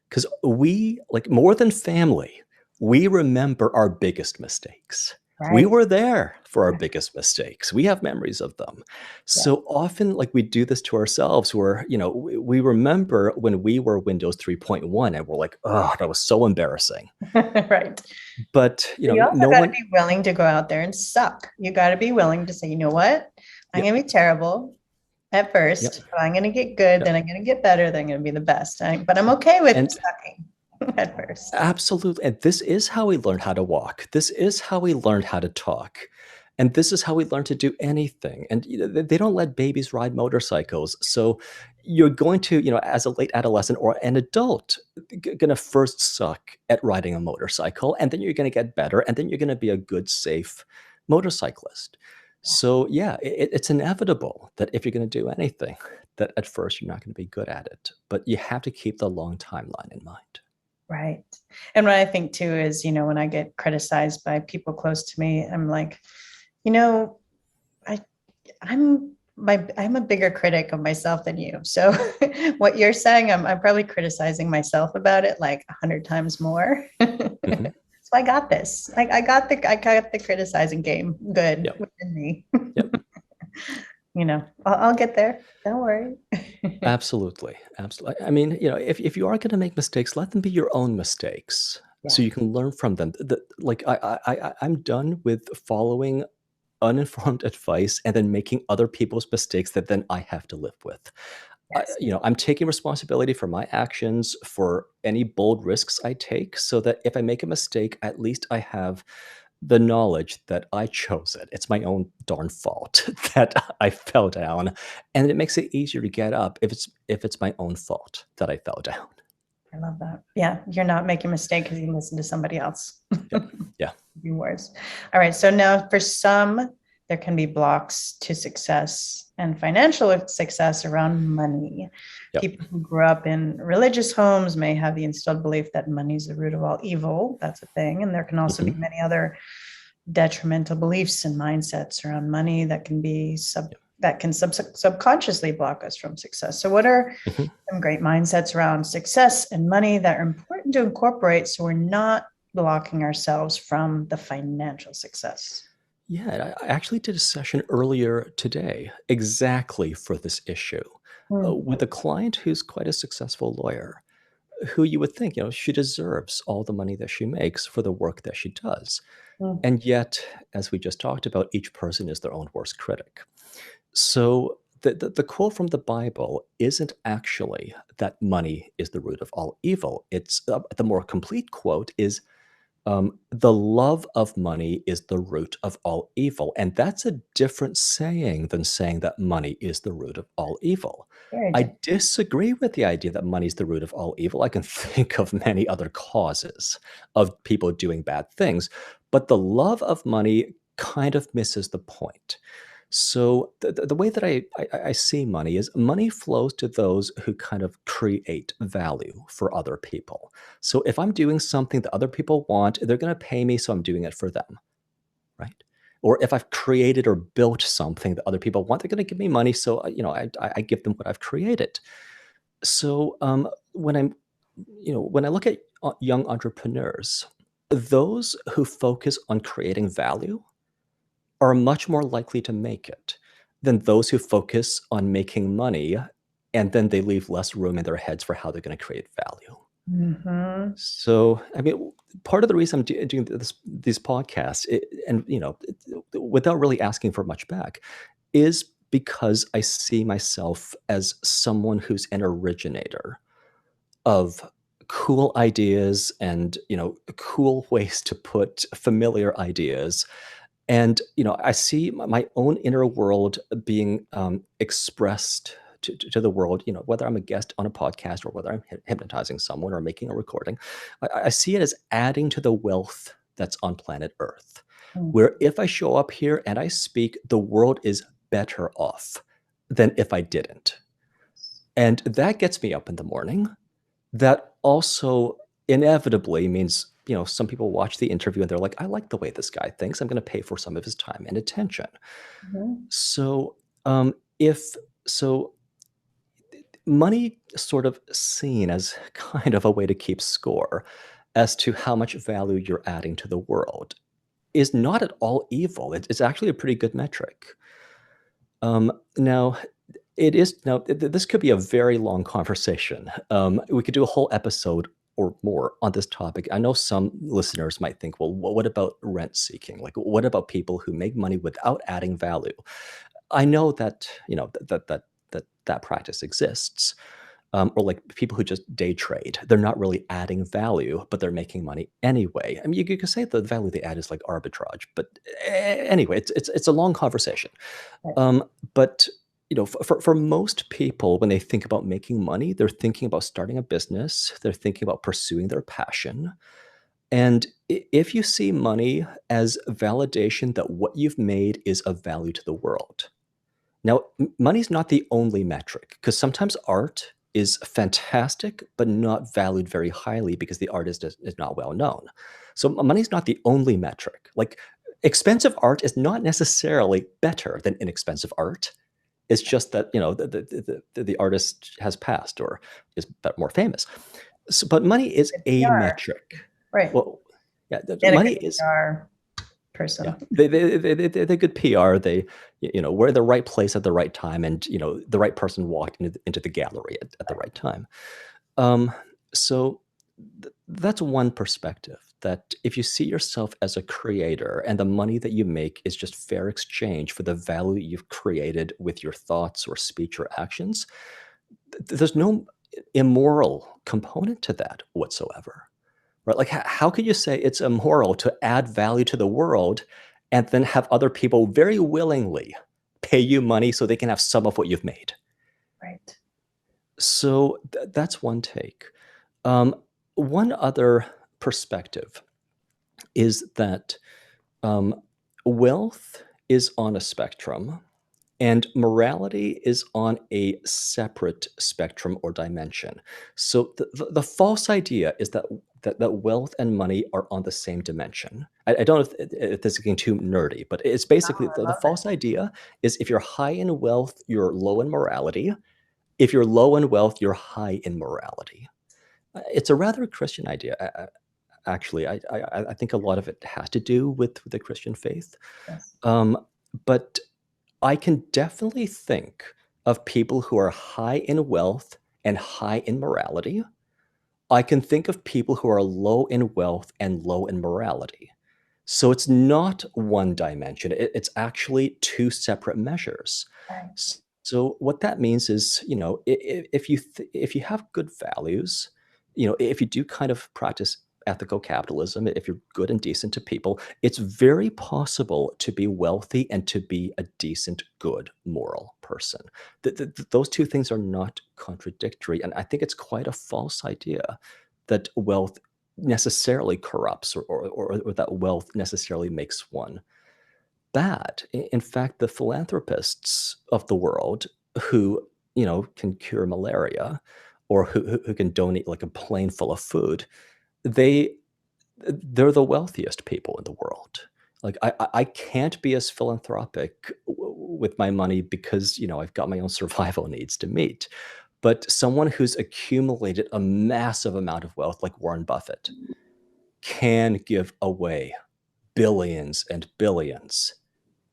Because we, like more than family, we remember our biggest mistakes. We Right. were there for our biggest mistakes. We have memories of them. Yeah. So often, like we do this to ourselves, where we remember when we were Windows 3.1, and we're like, "Oh, that was so embarrassing." Right. But But you also no got to one. be willing to go out there and suck. You got to be willing to say, you know what? I'm Yep, going to be terrible at yep, first, but I'm going to get good. yep. Then I'm going to get better. Then I'm going to be the best. But I'm okay with And sucking at first. absolutely. And this is how we learned how to walk. This is how we learned how to talk. And this is how we learn to do anything. And they don't let babies ride motorcycles. So you're going to, as a late adolescent or an adult, going to first suck at riding a motorcycle. And then you're going to get better. And then you're going to be a good, safe motorcyclist. So yeah, it's inevitable that if you're going to do anything, that at first you're not going to be good at it. But you have to keep the long timeline in mind. Right. And what I think too is, when I get criticized by people close to me, I'm like, you know, I I'm a bigger critic of myself than you. So what you're saying, I'm probably criticizing myself about it like 100 times more. Mhm. So I got this. I got the criticizing game good Yep. within me. Yep. I'll get there. Don't worry. Absolutely, absolutely. I mean, if you are gonna make mistakes, let them be your own mistakes so Yeah. you can learn from them. Like, I'm done with following uninformed advice and then making other people's mistakes that then I have to live with. Yes. I'm taking responsibility for my actions, for any bold risks I take, so that if I make a mistake, at least I have the knowledge that I chose it. It's my own darn fault that I fell down, and it makes it easier to get up if it's my own fault that I fell down. I love that. Yeah. You're not making a mistake because you listen to somebody else. Yeah, yeah, Be worse. All right. So now for some, there can be blocks to success and financial success around money. yep. People who grew up in religious homes may have the instilled belief that money is the root of all evil. That's a thing. And there can also be Mhm, many other detrimental beliefs and mindsets around money that can be yep, subconsciously block us from success. So what are mhm. some great mindsets around success and money that are important to incorporate so we're not blocking ourselves from the financial success? Yeah, and I actually did a session earlier today exactly for this issue, Mm, with a client who's quite a successful lawyer, who you would think, she deserves all the money that she makes for the work that she does. mm, And yet, as we just talked about, each person is their own worst critic. So the quote from the Bible isn't actually that money is the root of all evil. It's the more complete quote is the love of money is the root of all evil. And that's a different saying than saying that money is the root of all evil. very I different. disagree with the idea that money is the root of all evil. I can think of many other causes of people doing bad things, but the love of money kind of misses the point. So the way that I see money is money flows to those who kind of create value for other people. So if I'm doing something that other people want, they're going to pay me, so I'm doing it for them, right? Or if I've created or built something that other people want, they're going to give me money, so I give them what I've created. So when I look at young entrepreneurs, those who focus on creating value are much more likely to make it than those who focus on making money and then they leave less room in their heads for how they're going to create value. Mhm. So, I mean, part of the reason I'm doing these podcasts, and without really asking for much back, is because I see myself as someone who's an originator of cool ideas and cool ways to put familiar ideas. And I see my own inner world being expressed to the world, whether I'm a guest on a podcast or whether I'm hypnotizing someone or making a recording. I see it as adding to the wealth that's on planet Earth, Mm. where if I show up here and I speak, the world is better off than if I didn't. And that gets me up in the morning. That also inevitably means, some people watch the interview and they're like, I like the way this guy thinks. I'm going to pay for some of his time and attention. Mhm. So, if so, money sort of seen as kind of a way to keep score as to how much value you're adding to the world is not at all evil. It's actually a pretty good metric. Now, it is now. This could be a very long conversation. We could do a whole episode or more on this topic. I know some listeners might think, well, what about rent seeking? Like, what about people who make money without adding value? I know that that practice exists, or like people who just day trade. They're not really adding value, but they're making money anyway. I mean, you could say the value they add is like arbitrage, but anyway, it's a long conversation. Right. But for most people, when they think about making money, they're thinking about starting a business. They're thinking about pursuing their passion. And if you see money as validation that what you've made is of value to the world. Now, money's not the only metric because sometimes art is fantastic, but not valued very highly because the artist is not well known. So money's not the only metric. Like expensive art is not necessarily better than inexpensive art. It's just that the artist has passed or is more famous. So, but money is Good a PR. metric. Right. Well, yeah, And a money good is PR. Yeah, person. they good PR. We're in the right place at the right time, and the right person walked into the gallery at the right time. Um, so that's one perspective. That if you see yourself as a creator, and the money that you make is just fair exchange for the value you've created with your thoughts or speech or actions, there's no immoral component to that whatsoever. Right? Like, how could you say it's immoral to add value to the world and then have other people very willingly pay you money so they can have some of what you've made? Right. So that's one take. Um, One other perspective is that um, wealth is on a spectrum, and morality is on a separate spectrum or dimension. So the false idea is that wealth and money are on the same dimension. I don't know if this is getting too nerdy, but it's basically Oh, I the love false it. idea is if you're high in wealth, you're low in morality. If you're low in wealth, you're high in morality. It's a rather Christian idea. Actually, I think a lot of it has to do with the Christian faith. Yes. Um, but I can definitely think of people who are high in wealth and high in morality. I can think of people who are low in wealth and low in morality. So it's not one dimension. It's actually two separate measures. Right. So what that means is, if you have good values, if you do kind of practice ethical capitalism, if you're good and decent to people, it's very possible to be wealthy and to be a decent, good, moral person. Those two things are not contradictory, and I think it's quite a false idea that wealth necessarily corrupts, or that wealth necessarily makes one bad. In fact, the philanthropists of the world who, can cure malaria, or who can donate like a plane full of food, they they're the wealthiest people in the world. Like, I can't be as philanthropic with my money because I've got my own survival needs to meet. But someone who's accumulated a massive amount of wealth, like Warren Buffett, can give away billions and billions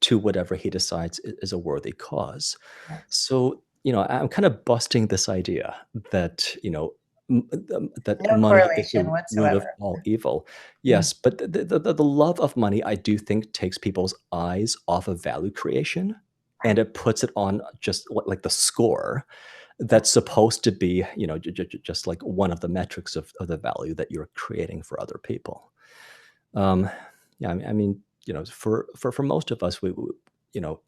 to whatever he decides is a worthy cause. Yes. So, I'm kind of busting this idea that, that No money is correlation the root of whatsoever. all evil. Mm. Yes, but the love of money, I do think, takes people's eyes off of value creation, and Right. it puts it on just like the score Yeah. that's supposed to be, just like one of the metrics of the value that you're creating for other people. Um, yeah, I mean, for most of us, you know,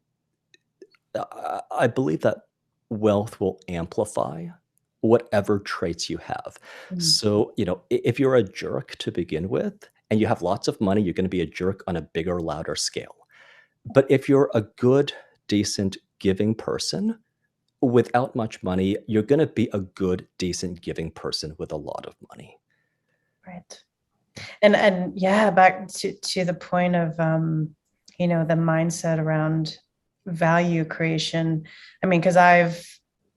I believe that wealth will amplify whatever traits you have. Mm. So, if you're a jerk to begin with and you have lots of money, you're going to be a jerk on a bigger, louder scale. But if you're a good, decent, giving person without much money, you're going to be a good, decent, giving person with a lot of money. Right. And yeah, back to the point of the mindset around value creation. I mean, because I've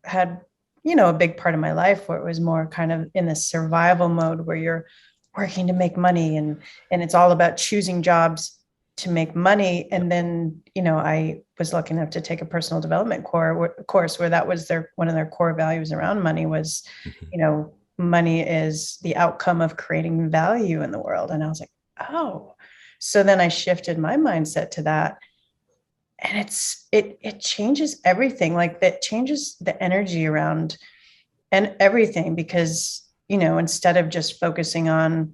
had, a big part of my life where it was more kind of in the survival mode where you're working to make money, and it's all about choosing jobs to make money. Yep. And then, I was lucky enough to take a personal development course where that was one of their core values around money was, Mhm. money is the outcome of creating value in the world. And I was like, oh. So then I shifted my mindset to that. And it changes everything. Like that changes the energy around and everything because, instead of just focusing on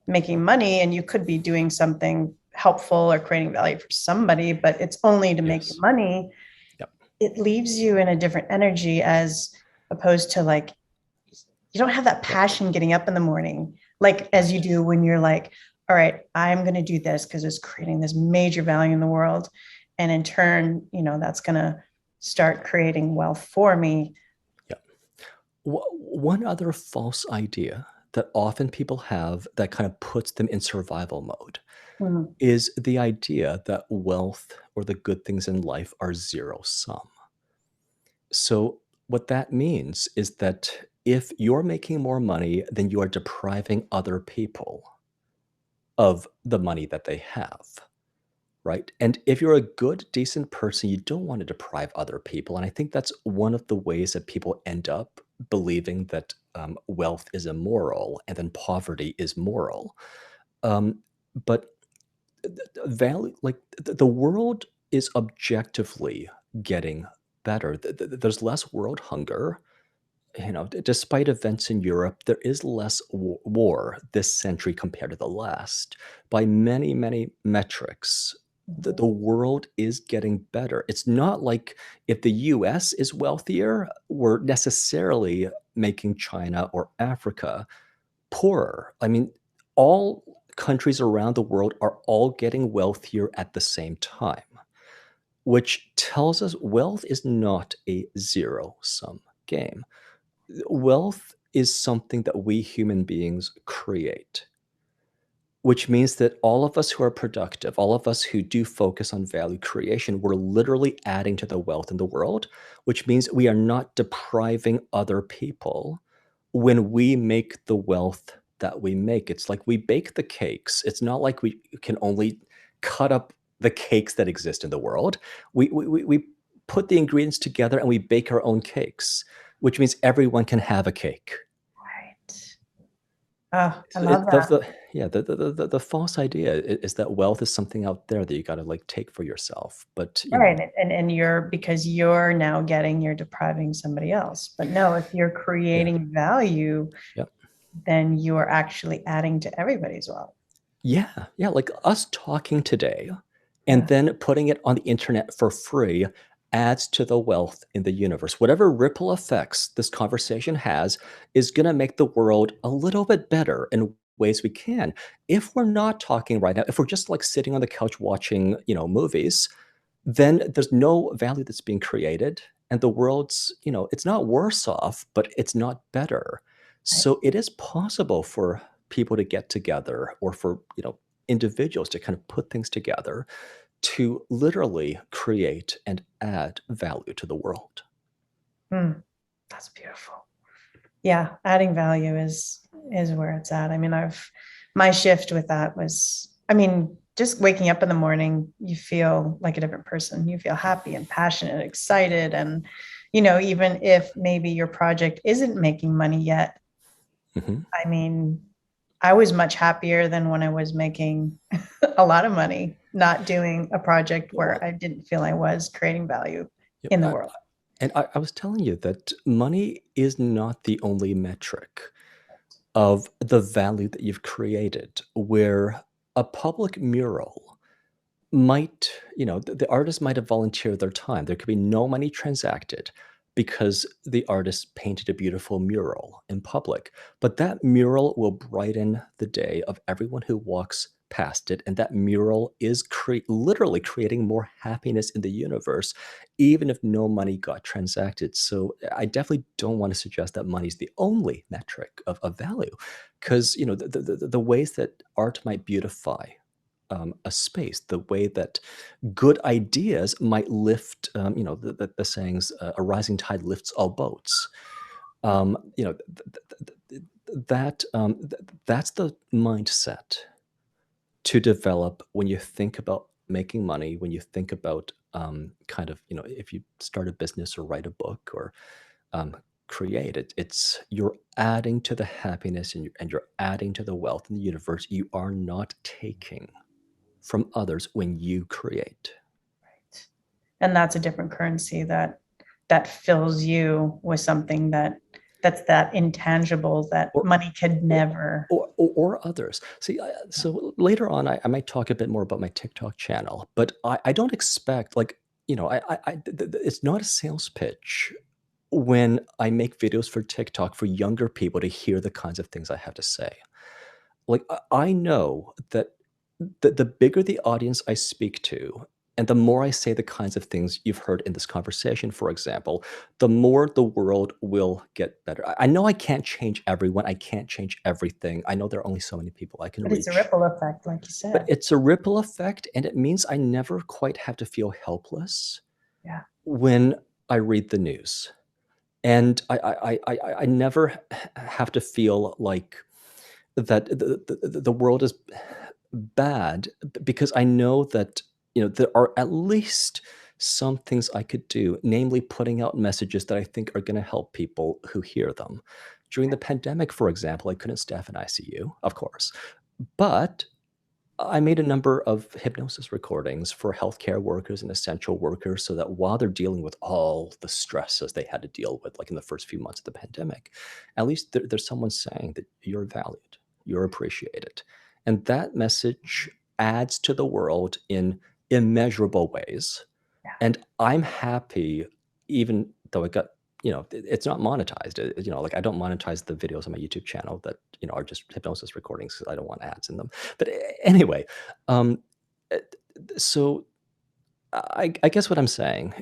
making money, and you could be doing something helpful or creating value for somebody, but it's only to make Yes. money, Yep. it leaves you in a different energy as opposed to like you don't have that Yep. passion getting up in the morning like as you Right. do when you're like, all right, I'm going to do this because it's creating this major value in the world, and in turn, that's going to start creating wealth for me. Yep. One other false idea that often people have that kind of puts them in survival mode Mhm. is the idea that wealth or the good things in life are zero sum. So, what that means is that if you're making more money, then you are depriving other people of the money that they have. right? And if you're a good, decent person, you don't want to deprive other people. And I think that's one of the ways that people end up believing that wealth is immoral and then poverty is moral. Um, but value, like the world is objectively getting better. There's less world hunger. Despite events in Europe, there is less war this century compared to the last. By many, many metrics, the Mhm. world is getting better. It's not like if the US is wealthier, we're necessarily making China or Africa poorer. I mean, all countries around the world are all getting wealthier at the same time, which tells us wealth is not a zero sum game. Wealth is something that we human beings create, which means that all of us who are productive, all of us who do focus on value creation, we're literally adding to the wealth in the world, which means we are not depriving other people when we make the wealth that we make. It's like we bake the cakes. It's not like we can only cut up the cakes that exist in the world. We put the ingredients together and we bake our own cakes, which means everyone can have a cake. Right. Oh, I So love that. yeah, the false idea is that wealth is something out there that you got to like take for yourself. But Right. And you're, because you're now getting, you're depriving somebody else. But no, if you're yeah, creating value, yeah, then you are actually adding to everybody's wealth. yeah, like us talking today and Yeah. then putting it on the internet for free adds to the wealth in the universe. Whatever ripple effects this conversation has is going to make the world a little bit better in ways we can. If we're not talking right now, if we're just like sitting on the couch watching, movies, then there's no value that's being created, and the world's, it's not worse off, but it's not better. Right. So it is possible for people to get together, or for, individuals to kind of put things together to literally create and add value to the world. Mm, that's beautiful. Yeah, adding value is where it's at. I mean, my shift with that was, I mean, just waking up in the morning, you feel like a different person. You feel happy and passionate, excited. And, even if maybe your project isn't making money yet, Mhm. I mean, I was much happier than when I was making a lot of money, not doing a project where Well, I didn't feel I was creating value yeah, in the world. and I was telling you that money is not the only metric of the value that you've created, where a public mural might, the artist might have volunteered their time. There could be no money transacted because the artist painted a beautiful mural in public. But that mural will brighten the day of everyone who walks past it. And that mural is literally creating more happiness in the universe, even if no money got transacted. So I definitely don't want to suggest that money is the only metric of value, because, the ways that art might beautify a space, the way that good ideas might lift, the sayings, a rising tide lifts all boats. That's the mindset to develop when you think about making money, when you think about kind of, if you start a business or write a book or um, create it, it's you're adding to the happiness, and you're adding to the wealth in the universe. You are not taking from others when you create. And that's a different currency that fills you with something that's that intangible that Or money could or never. or others. See, so later on, I might talk a bit more about my TikTok channel, but I don't expect, like, it's not a sales pitch when I make videos for TikTok for younger people to hear the kinds of things I have to say. Like, I know that the bigger the audience I speak to, and the more I say the kinds of things you've heard in this conversation, for example, the more the world will get better. I know I can't change everyone. I can't change everything. I know there are only so many people I can But it's a reach. ripple effect, like you But said. it's a ripple effect, and it means I never quite have to feel helpless Yeah. when I read the news. And I never have to feel like that the world is bad, because I know that, there are at least some things I could do, namely putting out messages that I think are going to help people who hear them. During the pandemic, for example, I couldn't staff an ICU, of course, but I made a number of hypnosis recordings for healthcare workers and essential workers so that while they're dealing with all the stresses they had to deal with, like in the first few months of the pandemic, at least there's someone saying that you're valued, you're appreciated. And that message adds to the world in immeasurable ways. Yeah. And I'm happy, even though it's not monetized. Like I don't monetize the videos on my YouTube channel that, are just hypnosis recordings because I don't want ads in them. But anyway, um, uh, so I guess what I'm saying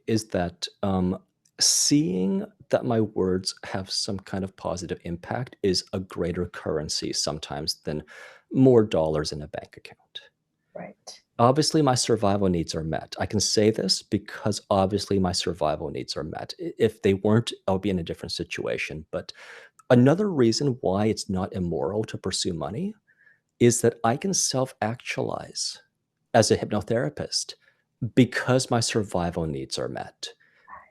is that seeing that my words have some kind of positive impact is a greater currency sometimes than more dollars in a bank account. Right. Obviously, my survival needs are met. I can say this because obviously my survival needs are met. If they weren't, I would be in a different situation. But another reason why it's not immoral to pursue money is that I can self actualize as a hypnotherapist because my survival needs are met.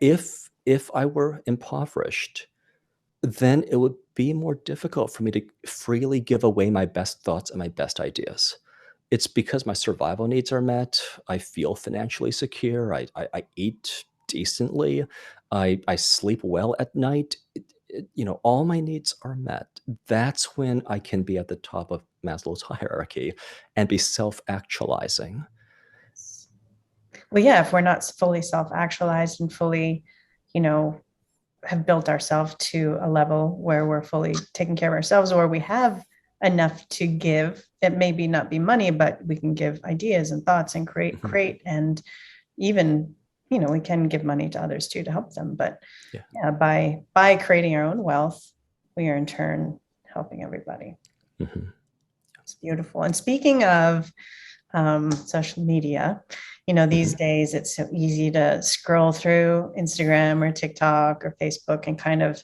If I were impoverished, then it would be more difficult for me to freely give away my best thoughts and my best ideas. It's because my survival needs are met. I feel financially secure. I eat decently. I sleep well at night. All my needs are met. That's when I can be at the top of Maslow's hierarchy and be self-actualizing. Well, yeah, if we're not fully self-actualized and fully, you know, have built ourselves to a level where we're fully taking care of ourselves, or we have enough to give, it maybe not be money, but we can give ideas and thoughts and Mhm. create, and even, we can give money to others too to help them. But Yeah. yeah, by creating our own wealth, we are in turn helping everybody. Mhm. It's beautiful. And speaking of social media, these Mhm. days it's so easy to scroll through Instagram or TikTok or Facebook and kind of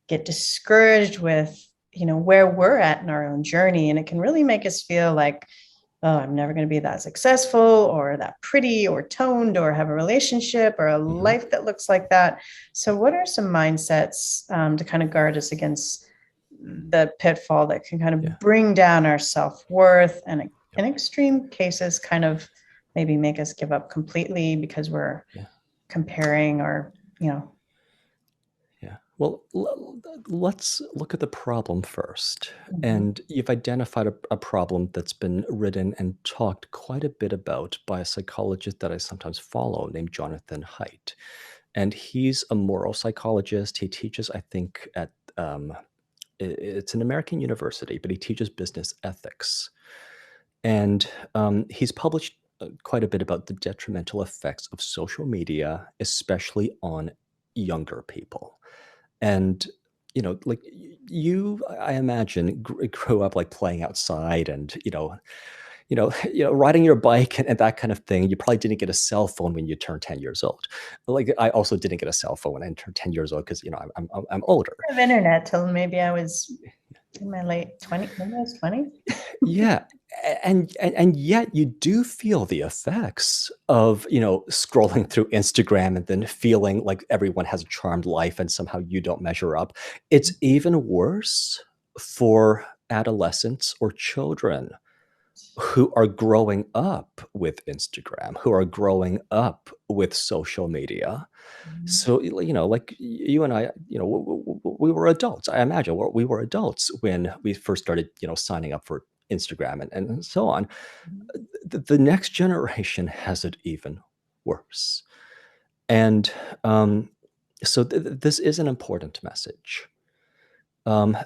get discouraged with, where we're at in our own journey. And it can really make us feel like, oh, I'm never going to be that successful or that pretty or toned or have a relationship or a Mhm. life that looks like that. So, what are some mindsets to kind of guard us against the pitfall that can kind Yeah. of bring down our self-worth, and Yep. in extreme cases kind of maybe make us give up completely because we're Yeah. comparing or, Yeah. Well, let's look at the problem first. mhm, And you've identified a problem that's been written and talked quite a bit about by a psychologist that I sometimes follow named Jonathan Haidt. And he's a moral psychologist. He teaches, I think, at it's an American university, but he teaches business ethics. And he's published quite a bit about the detrimental effects of social media, especially on younger people. And, like you, I imagine, grew up like playing outside and, riding your bike and that kind of thing. You probably didn't get a cell phone when you turned 10 years old. Like I also didn't get a cell phone when I turned 10 years old because, I'm older. of internet till maybe I was in my late 20s, maybe I was 20. Yeah, and yet you do feel the effects of, scrolling through Instagram and then feeling like everyone has a charmed life and somehow you don't measure up. It's even worse for adolescents or children who are growing up with Instagram, who are growing up with social media. So, like you and I, we were adults. I imagine we were adults when we first started, signing up for Instagram and so on. The next generation has it even worse. And so this is an important message.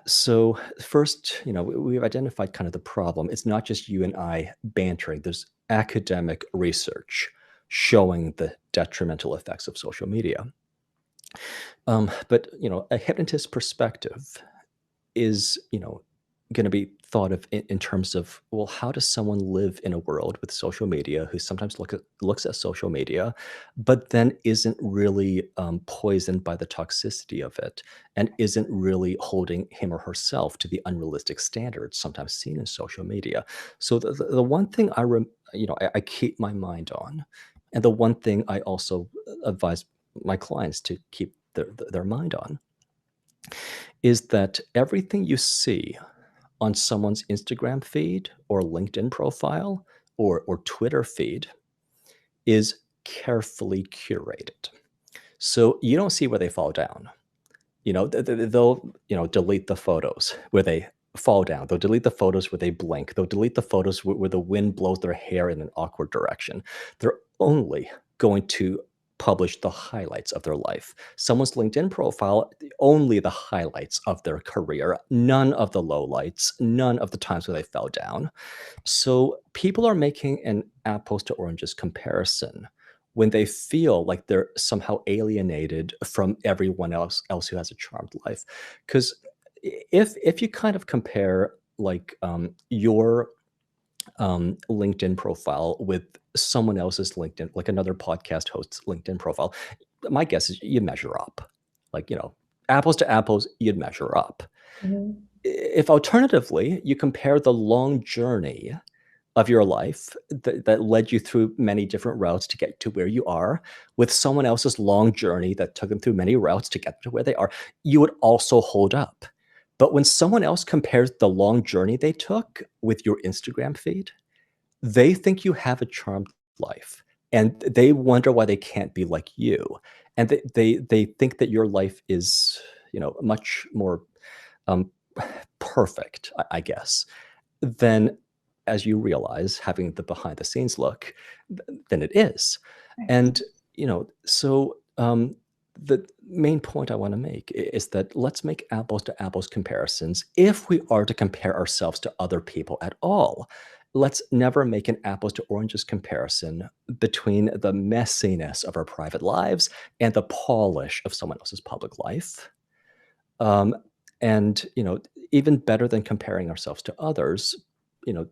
So first, we've identified kind of the problem. It's not just you and I bantering. There's academic research showing the detrimental effects of social media. But a hypnotist perspective is going to be thought of in terms of, well, how does someone live in a world with social media who sometimes looks at social media but then isn't really poisoned by the toxicity of it and isn't really holding him or herself to the unrealistic standards sometimes seen in social media. So the one thing I keep my mind on. And the one thing I also advise my clients to keep their mind on is that everything you see on someone's Instagram feed or LinkedIn profile or Twitter feed is carefully curated. So you don't see where they fall down. They'll, delete the photos where they fall down. They'll delete the photos where they blink. They'll delete the photos where the wind blows their hair in an awkward direction. They're only going to publish the highlights of their life. Someone's LinkedIn profile, only the highlights of their career, none of the lowlights, none of the times where they fell down. So people are making an apples to oranges comparison when they feel like they're somehow alienated from everyone else who has a charmed life. Because if you kind of compare like your LinkedIn profile with someone else's LinkedIn, like another podcast host's LinkedIn profile, my guess is you measure up. Like, apples to apples, you'd measure up. Mhm. If alternatively, you compare the long journey of your life that led you through many different routes to get to where you are with someone else's long journey that took them through many routes to get to where they are, you would also hold up. But when someone else compares the long journey they took with your Instagram feed, they think you have a charmed life and they wonder why they can't be like you. And they think that your life is, much more um, perfect, I guess, then as you realize, having the behind the scenes look, than it is. Right. And, so the main point I want to make is that let's make apples to apples comparisons. If we are to compare ourselves to other people at all, let's never make an apples to oranges comparison between the messiness of our private lives and the polish of someone else's public life. Um, and, even better than comparing ourselves to others, you know,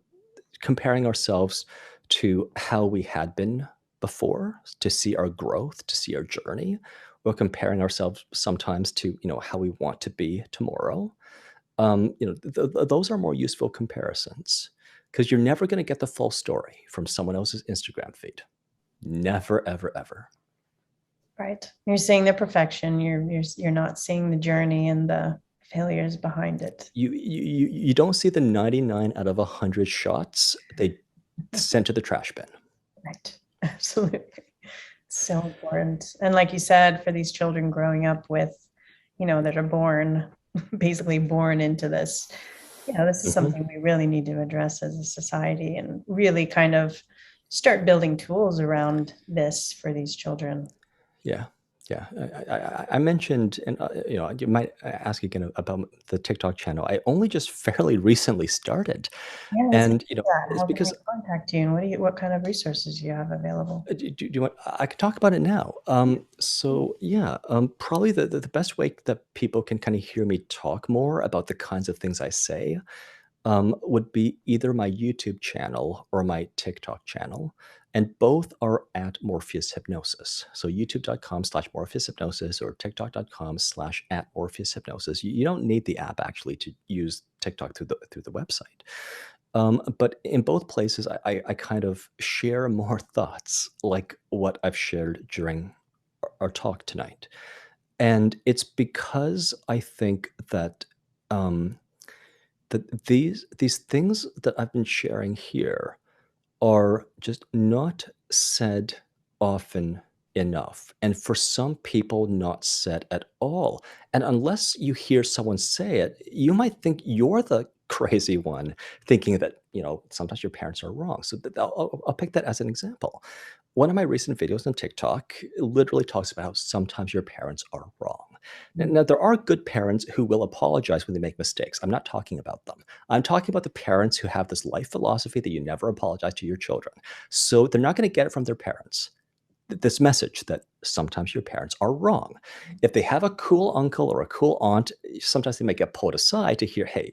comparing ourselves to how we had been before, to see our growth, to see our journey, or comparing ourselves sometimes to, how we want to be tomorrow. Those are more useful comparisons because you're never going to get the full story from someone else's Instagram feed. Never, ever, ever. Right. You're seeing the perfection. You're not seeing the journey and the failures behind it. You don't see the 99 out of 100 shots they sent to the trash bin. Right. Absolutely. So important. And like you said, for these children growing up with, that are born, basically born into this, this is Mhm. something we really need to address as a society and really kind of start building tools around this for these children. Yeah, yeah. I mentioned, and you might ask again about the TikTok channel. I only just fairly recently started, Yeah, let's get and into that. it's How can we because contact you and what kind of resources do you have available? do you want? I can talk about it now. So yeah, probably the best way that people can kind of hear me talk more about the kinds of things I say would be either my YouTube channel or my TikTok channel. And both are at Morpheus Hypnosis. So youtube.com/Morpheus Hypnosis or tiktok.com/ at Morpheus Hypnosis. You don't need the app actually to use TikTok through the website. But in both places, I kind of share more thoughts like what I've shared during our talk tonight. And it's because I think um, that these things that I've been sharing here are just not said often enough. And for some people, not said at all. And unless you hear someone say it, you might think you're the crazy one thinking that, sometimes your parents are wrong. So I'll pick that as an example. One of my recent videos on TikTok literally talks about how sometimes your parents are wrong. Now, there are good parents who will apologize when they make mistakes. I'm not talking about them. I'm talking about the parents who have this life philosophy that you never apologize to your children. So they're not going to get it from their parents. This message that sometimes your parents are wrong. If they have a cool uncle or a cool aunt, sometimes they may get pulled aside to hear, hey,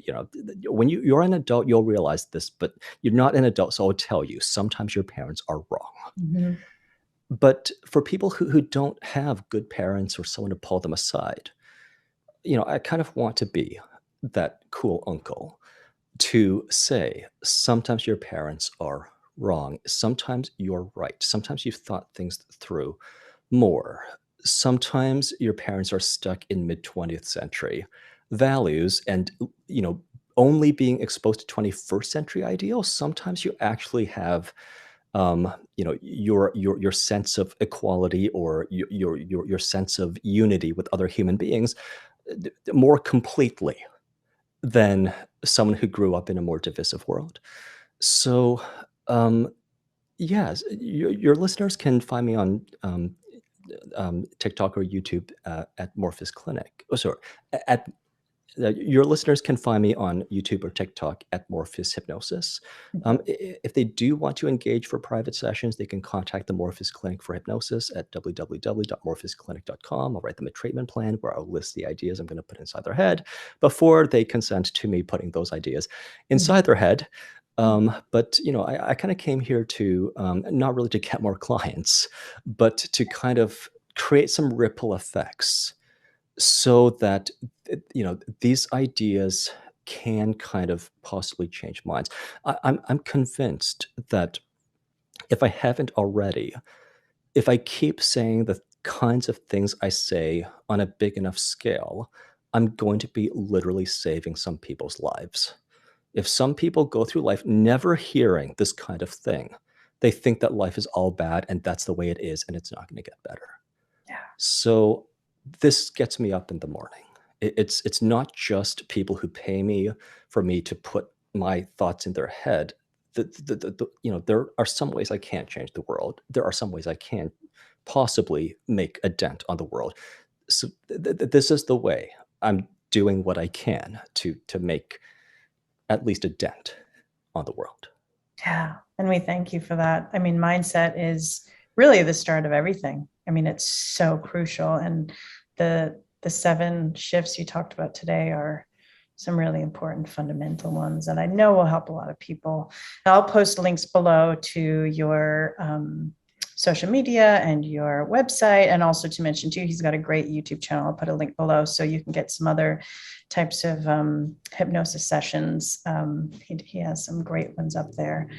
when you're an adult, you'll realize this, but you're not an adult, so I'll tell you, sometimes your parents are wrong. Mhm. But for people who don't have good parents or someone to pull them aside, I kind of want to be that cool uncle to say, sometimes your parents are wrong. Sometimes you're right. Sometimes you've thought things through more. Sometimes your parents are stuck in mid 20th century values and, you know, only being exposed to 21st century ideals. Sometimes you actually have, your sense of equality or your sense of unity with other human beings more completely than someone who grew up in a more divisive world. So, um, yes, your listeners can find me on TikTok or YouTube at Morphus Clinic. Oh, sorry, at your listeners can find me on YouTube or TikTok at Morphus Hypnosis. If they do want to engage for private sessions, they can contact the Morphus Clinic for hypnosis at www.morphusclinic.com. I'll write them a treatment plan where I'll list the ideas I'm going to put inside their head before they consent to me putting those ideas inside their head. But I kind of came here to not really to get more clients, but to kind of create some ripple effects so that these ideas can kind of possibly change minds. I'm convinced that if I haven't already, if I keep saying the kinds of things I say on a big enough scale, I'm going to be literally saving some people's lives. If some people go through life never hearing this kind of thing, they think that life is all bad and that's the way it is and it's not going to get better. Yeah. So this gets me up in the morning. It's not just people who pay me for me to put my thoughts in their head. There are some ways I can't change the world. There are some ways I can possibly make a dent on the world. So this is the way I'm doing what I can to make at least a dent on the world. Yeah. And we thank you for that. I mean, mindset is really the start of everything. I mean, it's so crucial. And the seven shifts you talked about today are some really important fundamental ones that I know will help a lot of people. I'll post links below to your social media and your website, and also to mention too, he's got a great YouTube channel. I'll put a link below so you can get some other types of hypnosis sessions. He has some great ones up there.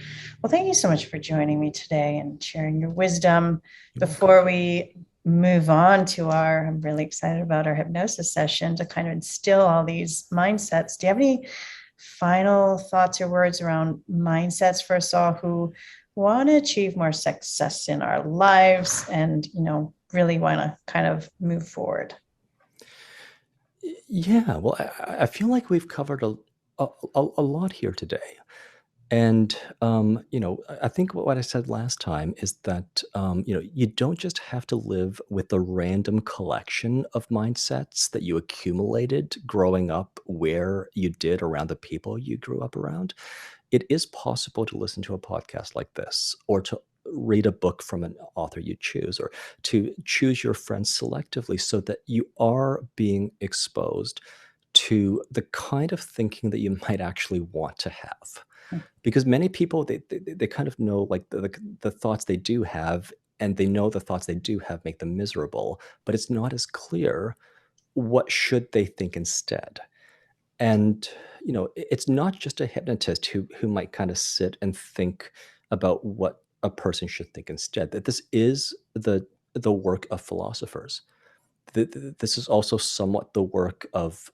Well, thank you so much for joining me today and sharing your wisdom. You're welcome. Before we move on to I'm really excited about our hypnosis session to kind of instill all these mindsets. Do you have any final thoughts or words around mindsets for us all who want to achieve more success in our lives and, really want to kind of move forward? Yeah, well, I feel like we've covered a lot here today. And, I think what I said last time is that, you don't just have to live with a random collection of mindsets that you accumulated growing up where you did around the people you grew up around. It is possible to listen to a podcast like this or to read a book from an author you choose or to choose your friends selectively so that you are being exposed to the kind of thinking that you might actually want to have because many people they kind of know like the thoughts they do have and they know the thoughts they do have make them miserable but it's not as clear what should they think instead. And it's not just a hypnotist who might kind of sit and think about what a person should think instead, that this is the work of philosophers. This is also somewhat the work of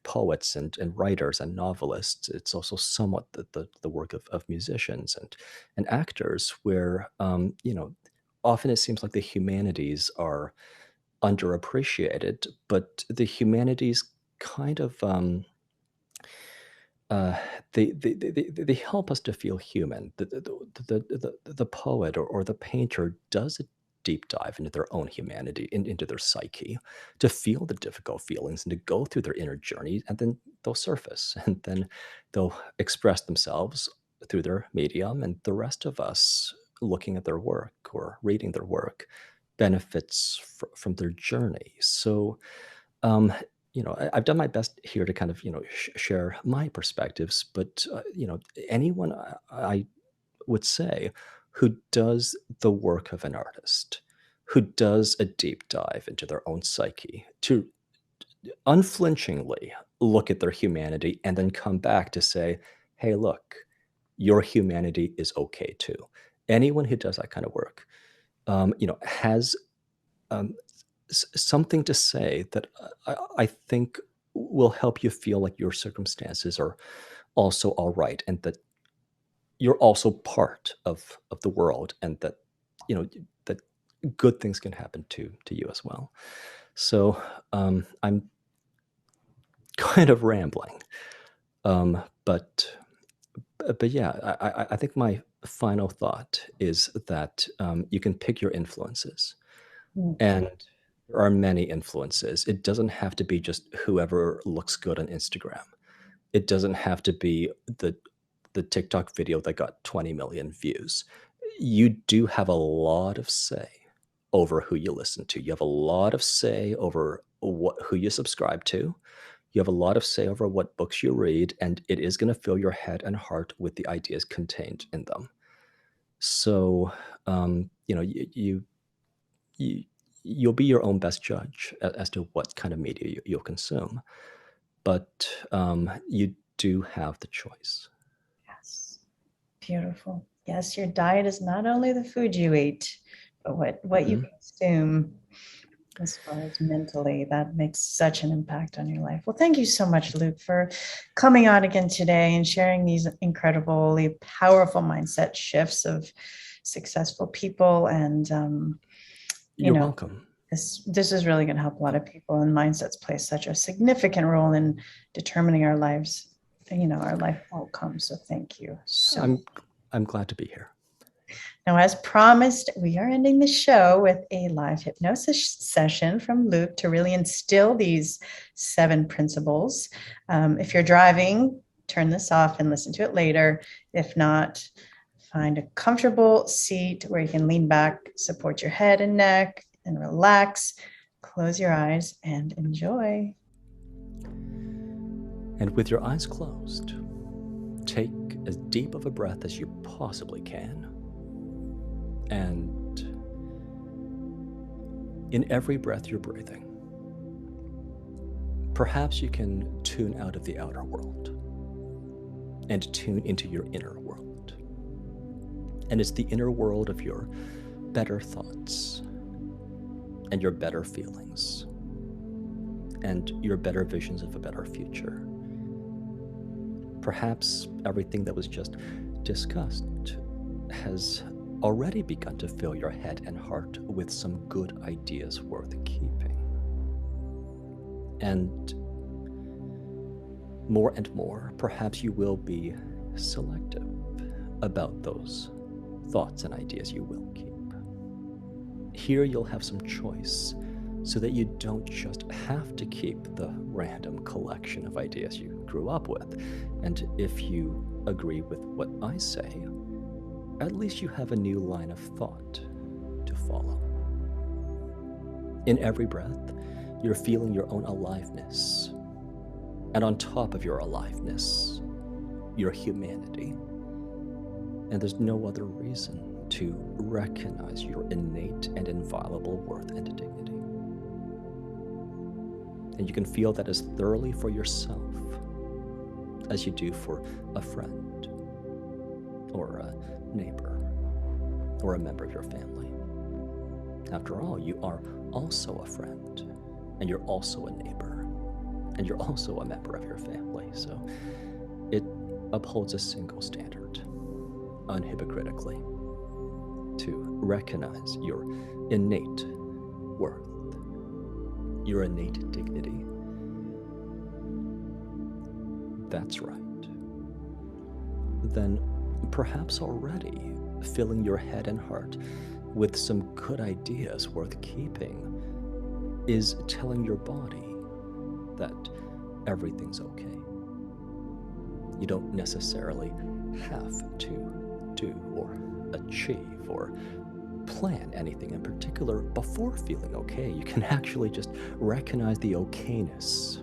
poets and writers and novelists. It's also somewhat the work of musicians and actors, where often it seems like the humanities are underappreciated, but the humanities kind of uh, they help us to feel human. The poet or the painter does a deep dive into their own humanity, into their psyche, to feel the difficult feelings and to go through their inner journey, and then they'll surface, and then they'll express themselves through their medium, and the rest of us looking at their work or reading their work benefits from their journey. So um, I've done my best here to kind of, share my perspectives, but, anyone I would say who does the work of an artist, who does a deep dive into their own psyche to unflinchingly look at their humanity and then come back to say, hey, look, your humanity is okay too. Anyone who does that kind of work, has um, something to say that I think will help you feel like your circumstances are also all right, and that you're also part of the world, and that that good things can happen to you as well. So I'm kind of rambling, but yeah, I think my final thought is that you can pick your influences. Okay. And there are many influences. It doesn't have to be just whoever looks good on Instagram. It doesn't have to be the TikTok video that got 20 million views. You do have a lot of say over who you listen to. You have a lot of say over who you subscribe to. You have a lot of say over what books you read, and it is going to fill your head and heart with the ideas contained in them. So, you you'll be your own best judge as to what kind of media you'll consume, but you do have the choice. Yes. Beautiful. Yes, your diet is not only the food you eat, but what you Mhm. consume as far as mentally. That makes such an impact on your life. Well, thank you so much, Luke, for coming on again today and sharing these incredibly powerful mindset shifts of successful people. And you You're know, welcome. this is really going to help a lot of people, and mindsets play such a significant role in determining our lives, our life outcomes. So thank you so much. I'm I'm glad to be here. Now, as promised, we are ending the show with a live hypnosis session from Luke to really instill these 7 principles. If you're driving, turn this off and listen to it later. If not, find a comfortable seat where you can lean back, support your head and neck, and relax. Close your eyes and enjoy. And with your eyes closed, take as deep of a breath as you possibly can. And in every breath you're breathing, perhaps you can tune out of the outer world and tune into your inner world. And it's the inner world of your better thoughts and your better feelings and your better visions of a better future. Perhaps everything that was just discussed has already begun to fill your head and heart with some good ideas worth keeping. And more, perhaps you will be selective about those thoughts and ideas you will keep. Here you'll have some choice so that you don't just have to keep the random collection of ideas you grew up with. And if you agree with what I say, at least you have a new line of thought to follow. In every breath, you're feeling your own aliveness. And on top of your aliveness, your humanity. And there's no other reason to recognize your innate and inviolable worth and dignity. And you can feel that as thoroughly for yourself as you do for a friend or a neighbor or a member of your family. After all, you are also a friend, and you're also a neighbor, and you're also a member of your family. So it upholds a single standard, unhypocritically, to recognize your innate worth, your innate dignity. That's right. Then perhaps already filling your head and heart with some good ideas worth keeping is telling your body that everything's okay. You don't necessarily have to do or achieve or plan anything in particular before feeling okay. You can actually just recognize the okayness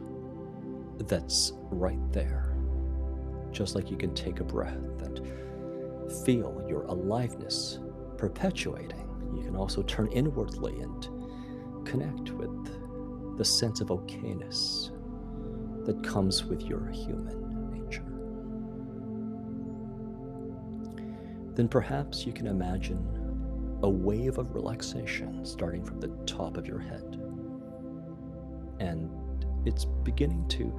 that's right there. Just like you can take a breath and feel your aliveness perpetuating, you can also turn inwardly and connect with the sense of okayness that comes with your human nature. Then perhaps you can imagine a wave of relaxation starting from the top of your head. And it's beginning to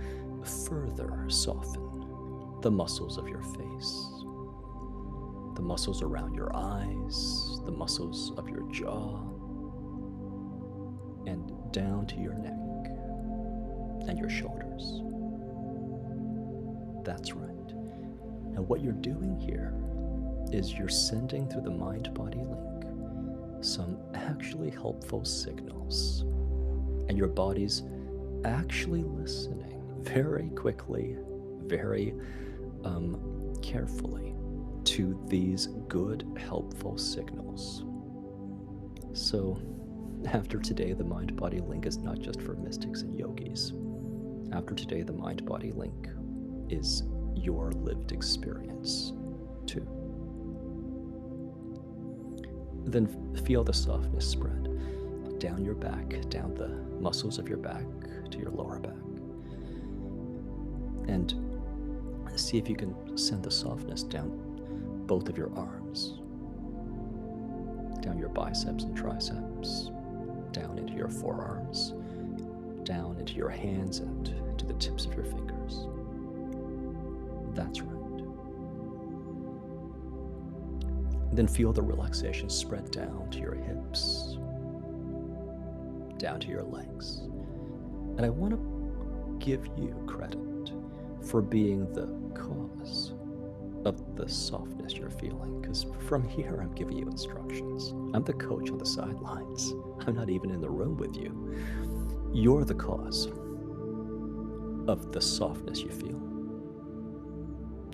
further soften the muscles of your face, the muscles around your eyes, the muscles of your jaw, and down to your neck and your shoulders. That's right. And what you're doing here is you're sending through the mind-body link some actually helpful signals. And your body's actually listening very quickly, very carefully to these good, helpful signals. So after today, the mind-body link is not just for mystics and yogis. After today, the mind-body link is your lived experience too. Then feel the softness spread down your back, down the muscles of your back to your lower back. And see if you can send the softness down both of your arms, down your biceps and triceps, down into your forearms, down into your hands and to the tips of your fingers. That's right. Then feel the relaxation spread down to your hips, down to your legs. And I want to give you credit for being the cause of the softness you're feeling, because from here I'm giving you instructions. I'm the coach on the sidelines. I'm not even in the room with you. You're the cause of the softness you feel.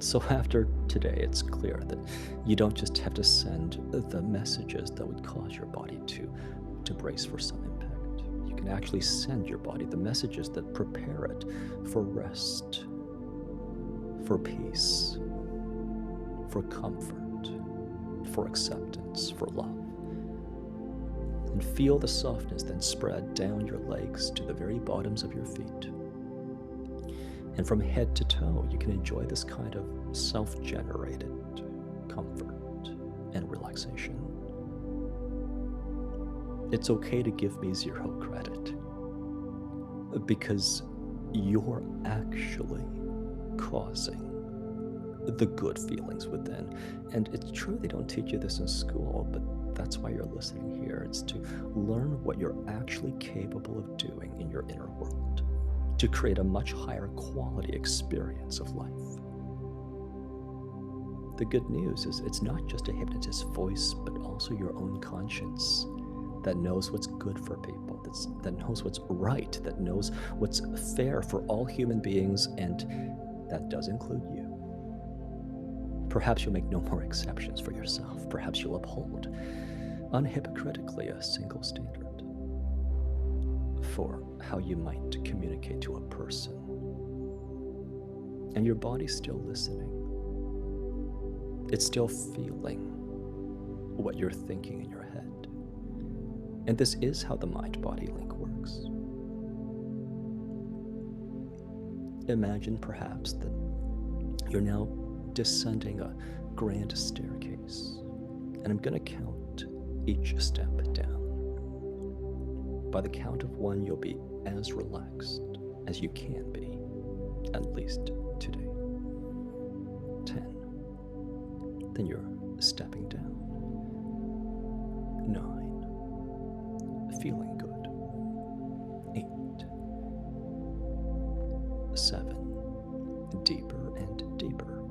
So after today, it's clear that you don't just have to send the messages that would cause your body to brace for some impact. You can actually send your body the messages that prepare it for rest, for peace, for comfort, for acceptance, for love. And feel the softness then spread down your legs to the very bottoms of your feet. And from head to toe, you can enjoy this kind of self-generated comfort and relaxation. It's okay to give me zero credit, because you're actually causing the good feelings within. And it's true they don't teach you this in school, but that's why you're listening here. It's to learn what you're actually capable of doing in your inner world, to create a much higher quality experience of life. The good news is it's not just a hypnotist's voice, but also your own conscience that knows what's good for people, that knows what's right, that knows what's fair for all human beings, and that does include you. Perhaps you'll make no more exceptions for yourself. Perhaps you'll uphold unhypocritically a single standard for how you might communicate to a person. And your body's still listening. It's still feeling what you're thinking in your head. And this is how the mind-body link works. Imagine perhaps that you're now descending a grand staircase, and I'm going to count each step down. By the count of one, you'll be as relaxed as you can be, at least today. 10. Then you're stepping down. 9. Feeling good. 8. 7. Deeper and deeper.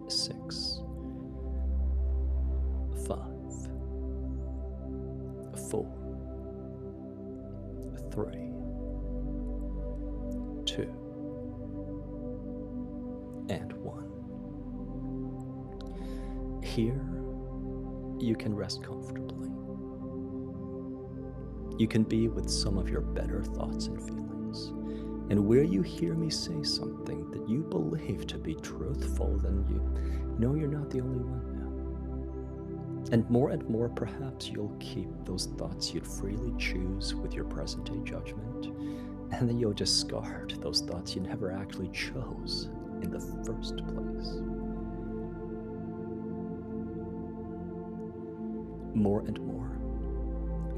6. 5. 4. 3. 2. And 1. Here, you can rest comfortably. You can be with some of your better thoughts and feelings. And where you hear me say something that you believe to be truthful, then you know you're not the only one now. And more, perhaps you'll keep those thoughts you'd freely choose with your present-day judgment, and then you'll discard those thoughts you never actually chose in the first place. more and more,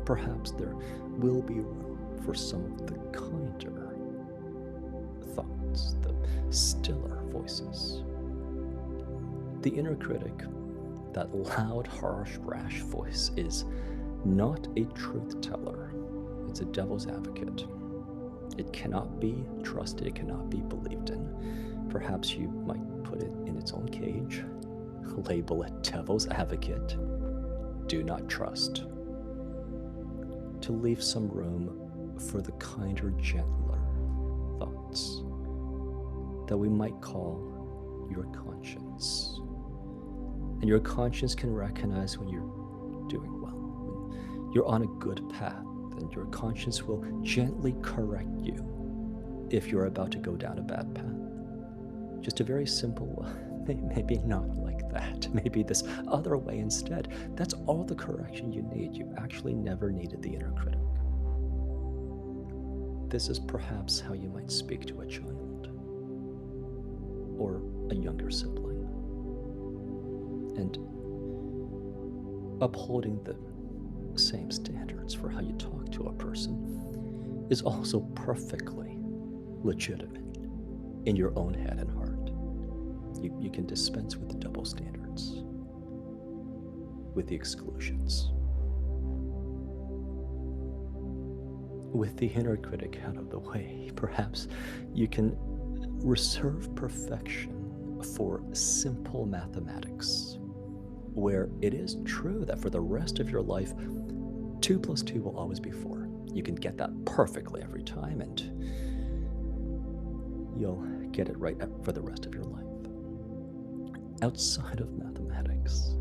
perhaps there will be room for some of the kinder thoughts, the stiller voices. The inner critic, that loud, harsh, rash voice, is not a truth teller. It's a devil's advocate. It cannot be trusted, it cannot be believed in. Perhaps you might put it in its own cage, label it devil's advocate, do not trust. To leave some room for the kinder, gentler thoughts that we might call your conscience. And your conscience can recognize when you're doing well, when you're on a good path, and your conscience will gently correct you if you're about to go down a bad path. Just a very simple, maybe not like that, maybe this other way instead. That's all the correction you need. You actually never needed the inner critic. This is perhaps how you might speak to a child or a younger sibling. And upholding the same standards for how you talk to a person is also perfectly legitimate in your own head and heart. You can dispense with the double standards, with the exclusions. With the inner critic out of the way, perhaps you can reserve perfection for simple mathematics, where it is true that for the rest of your life, 2 + 2 will always be 4. You can get that perfectly every time, and you'll get it right for the rest of your life. Outside of mathematics,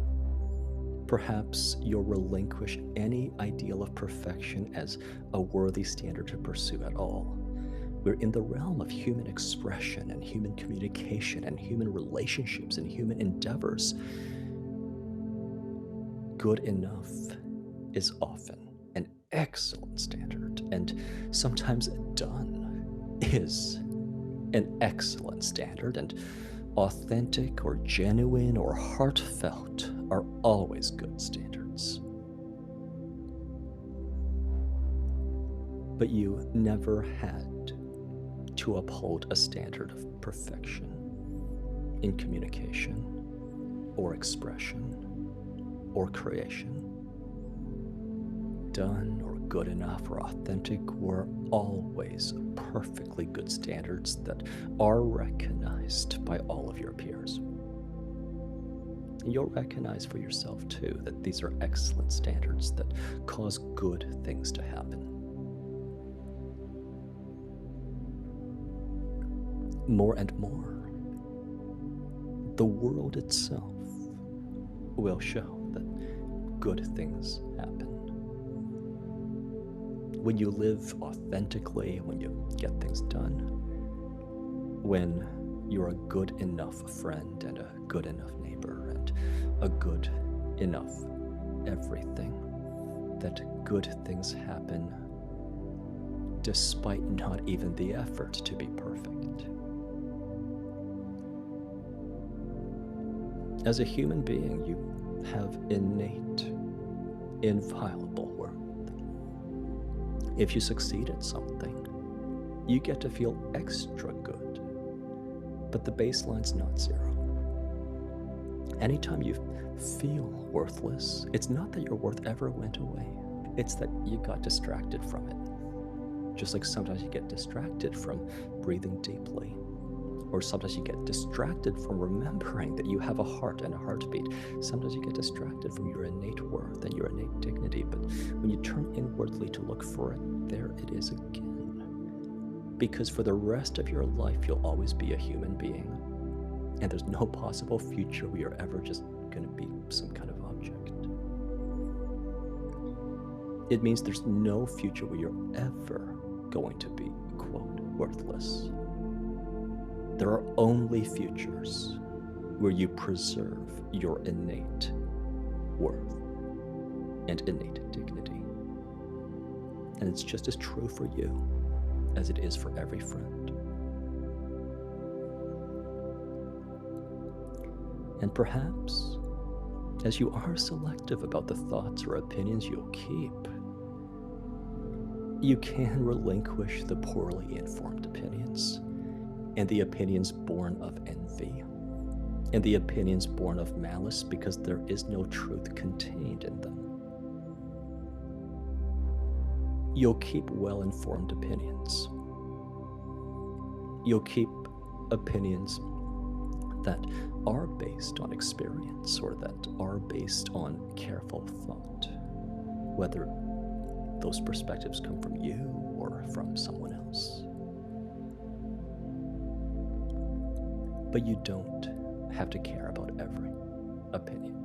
perhaps you'll relinquish any ideal of perfection as a worthy standard to pursue at all. We're in the realm of human expression and human communication and human relationships and human endeavors. Good enough is often an excellent standard, and sometimes done is an excellent standard, and authentic or genuine or heartfelt are always good standards. But you never had to uphold a standard of perfection in communication or expression or creation. Done or good enough or authentic were always perfectly good standards that are recognized by all of your peers. And you'll recognize for yourself too that these are excellent standards that cause good things to happen. More and more, the world itself will show that good things happen. When you live authentically, when you get things done, when you're a good enough friend and a good enough neighbor and a good enough everything, that good things happen despite not even the effort to be perfect. As a human being, you have innate, inviolable worth. If you succeed at something, you get to feel extra good, but the baseline's not 0. Anytime you feel worthless, it's not that your worth ever went away, it's that you got distracted from it. Just like sometimes you get distracted from breathing deeply, or sometimes you get distracted from remembering that you have a heart and a heartbeat. Sometimes you get distracted from your innate worth and your innate dignity, but when you turn inwardly to look for it, there it is again. Because for the rest of your life, you'll always be a human being, and there's no possible future where you're ever just going to be some kind of object. It means there's no future where you're ever going to be, quote, worthless. There are only futures where you preserve your innate worth and innate dignity. And it's just as true for you as it is for every friend. And perhaps as you are selective about the thoughts or opinions you'll keep, you can relinquish the poorly informed opinions and the opinions born of envy and the opinions born of malice, because there is no truth contained in them. You'll keep well-informed opinions. You'll keep opinions that are based on experience or that are based on careful thought, whether those perspectives come from you or from someone else. But you don't have to care about every opinion.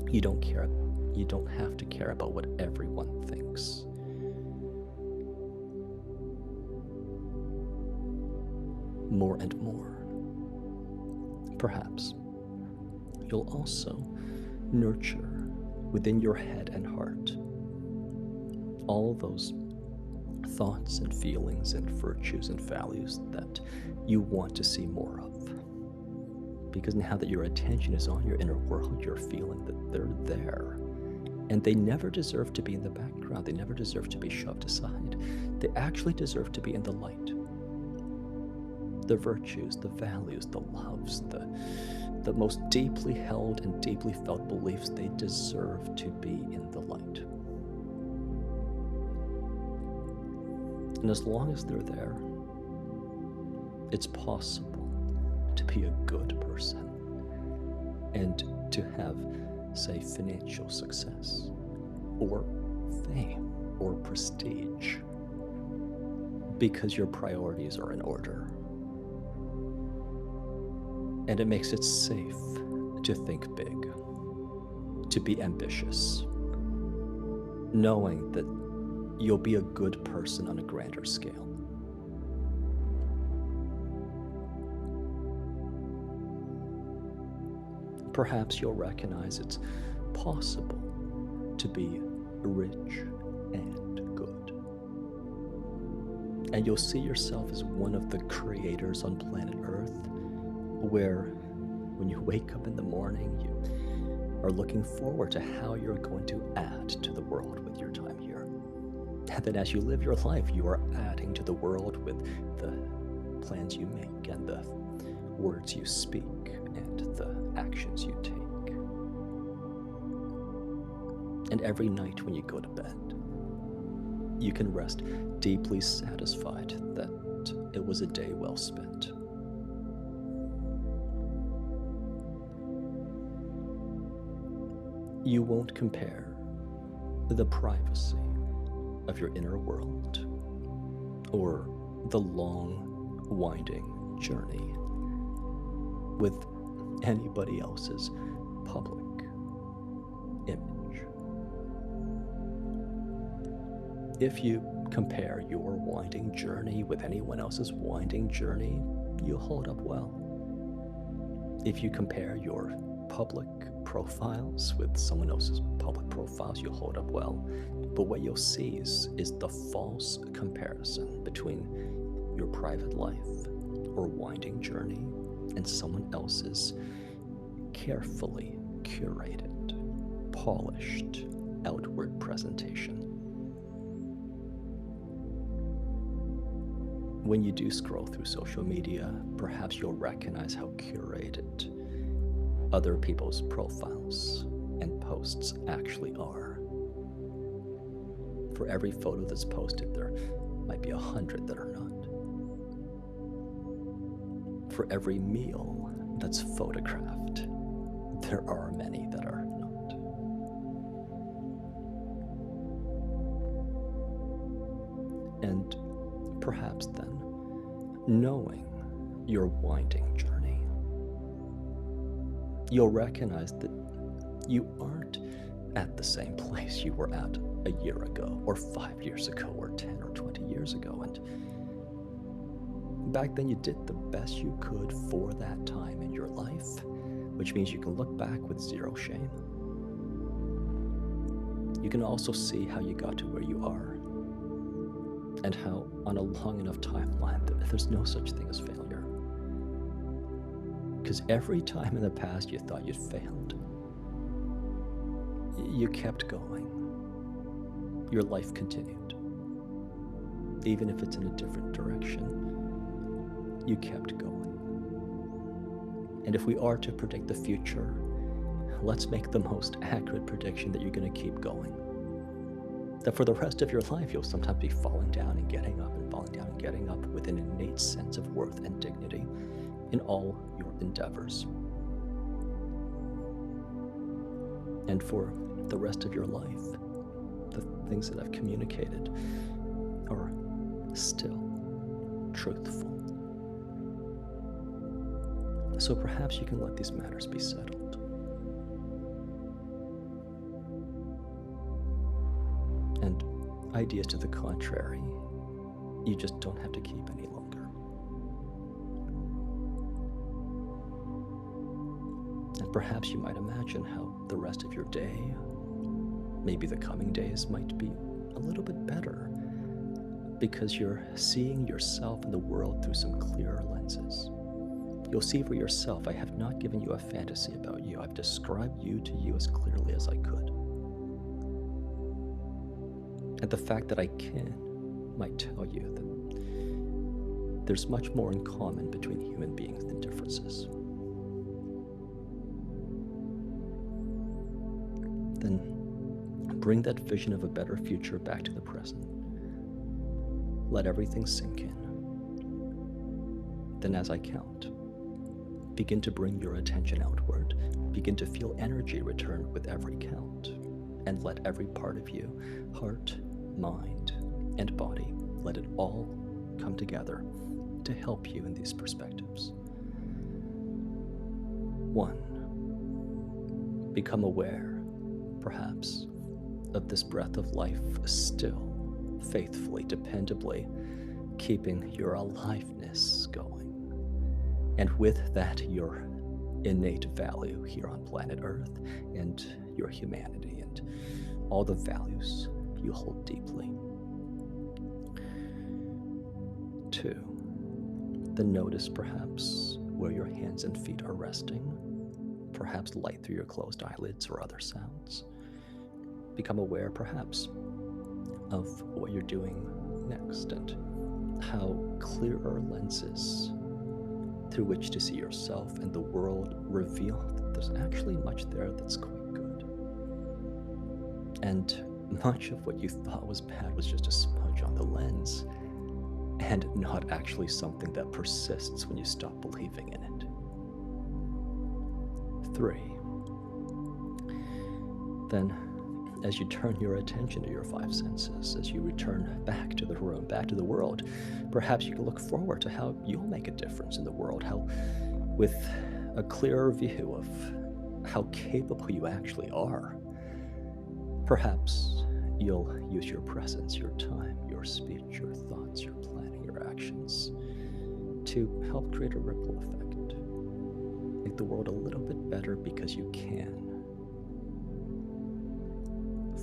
You don't have to care about what everyone thinks. More and more, perhaps, you'll also nurture within your head and heart all those thoughts and feelings and virtues and values that you want to see more of. Because now that your attention is on your inner world, you're feeling that they're there. And they never deserve to be in the background. They never deserve to be shoved aside. They actually deserve to be in the light. The virtues, the values, the loves, the most deeply held and deeply felt beliefs, they deserve to be in the light. And as long as they're there, it's possible to be a good person and to have, say, financial success or fame or prestige, because your priorities are in order. And it makes it safe to think big, to be ambitious, knowing that you'll be a good person on a grander scale. Perhaps you'll recognize it's possible to be rich and good. And you'll see yourself as one of the creators on planet Earth, where when you wake up in the morning, you are looking forward to how you're going to add to the world with your time here. And then as you live your life, you are adding to the world with the plans you make and the words you speak and the actions you take. And every night when you go to bed, you can rest deeply satisfied that it was a day well spent. You won't compare the privacy of your inner world or the long, winding journey with anybody else's public image. If you compare your winding journey with anyone else's winding journey, you'll hold up well. If you compare your public profiles with someone else's public profiles, you'll hold up well. But what you'll see is the false comparison between your private life or winding journey and someone else's carefully curated, polished, outward presentation. When you do scroll through social media, perhaps you'll recognize how curated other people's profiles and posts actually are. For every photo that's posted, there might be 100 that are not. For every meal that's photographed, there are many that are not. And perhaps then, knowing your winding journey, you'll recognize that you aren't at the same place you were at a year ago, or 5 years ago, or 10 or 20 years ago. And back then you did the best you could for that time in your life, which means you can look back with zero shame. You can also see how you got to where you are, and how on a long enough timeline there's no such thing as failure. Because every time in the past you thought you'd failed, You kept going. Your life continued. Even if it's in a different direction, you kept going. And if we are to predict the future, let's make the most accurate prediction that you're going to keep going. That for the rest of your life, you'll sometimes be falling down and getting up and falling down and getting up with an innate sense of worth and dignity in all your endeavors. And for the rest of your life, the things that I've communicated are still truthful. So perhaps you can let these matters be settled. And ideas to the contrary, you just don't have to keep any longer. And perhaps you might imagine how the rest of your day, maybe the coming days, might be a little bit better because you're seeing yourself and the world through some clearer lenses. You'll see for yourself, I have not given you a fantasy about you. I've described you to you as clearly as I could. And the fact that I can might tell you that there's much more in common between human beings than differences. Then bring that vision of a better future back to the present. Let everything sink in. Then as I count, begin to bring your attention outward. Begin to feel energy return with every count. And let every part of you, heart, mind, and body, let it all come together to help you in these perspectives. 1. Become aware, perhaps, of this breath of life still, faithfully, dependably, keeping your aliveness going. And with that, your innate value here on planet Earth and your humanity and all the values you hold deeply. 2. Then notice perhaps where your hands and feet are resting, perhaps light through your closed eyelids or other sounds. Become aware perhaps of what you're doing next and how clearer lenses through which to see yourself and the world reveal that there's actually much there that's quite good. And much of what you thought was bad was just a smudge on the lens and not actually something that persists when you stop believing in it. 3. Then, as you turn your attention to your 5 senses, as you return back to the room, back to the world, perhaps you can look forward to how you'll make a difference in the world, how with a clearer view of how capable you actually are. Perhaps you'll use your presence, your time, your speech, your thoughts, your planning, your actions to help create a ripple effect. Make the world a little bit better because you can.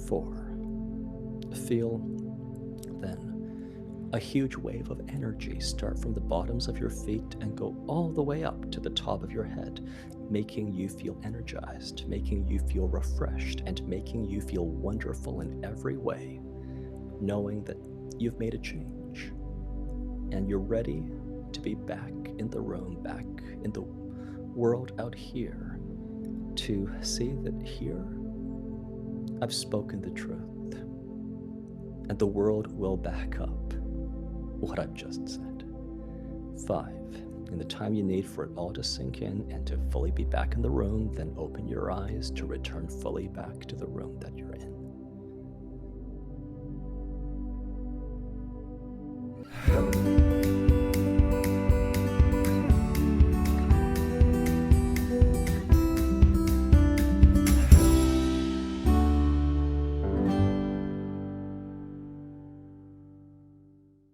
4. Feel, then, a huge wave of energy start from the bottoms of your feet and go all the way up to the top of your head, making you feel energized, making you feel refreshed, and making you feel wonderful in every way, knowing that you've made a change and you're ready to be back in the room, back in the world out here, to see that here I've spoken the truth, and the world will back up what I've just said. 5. In the time you need for it all to sink in and to fully be back in the room, then open your eyes to return fully back to the room that you're in.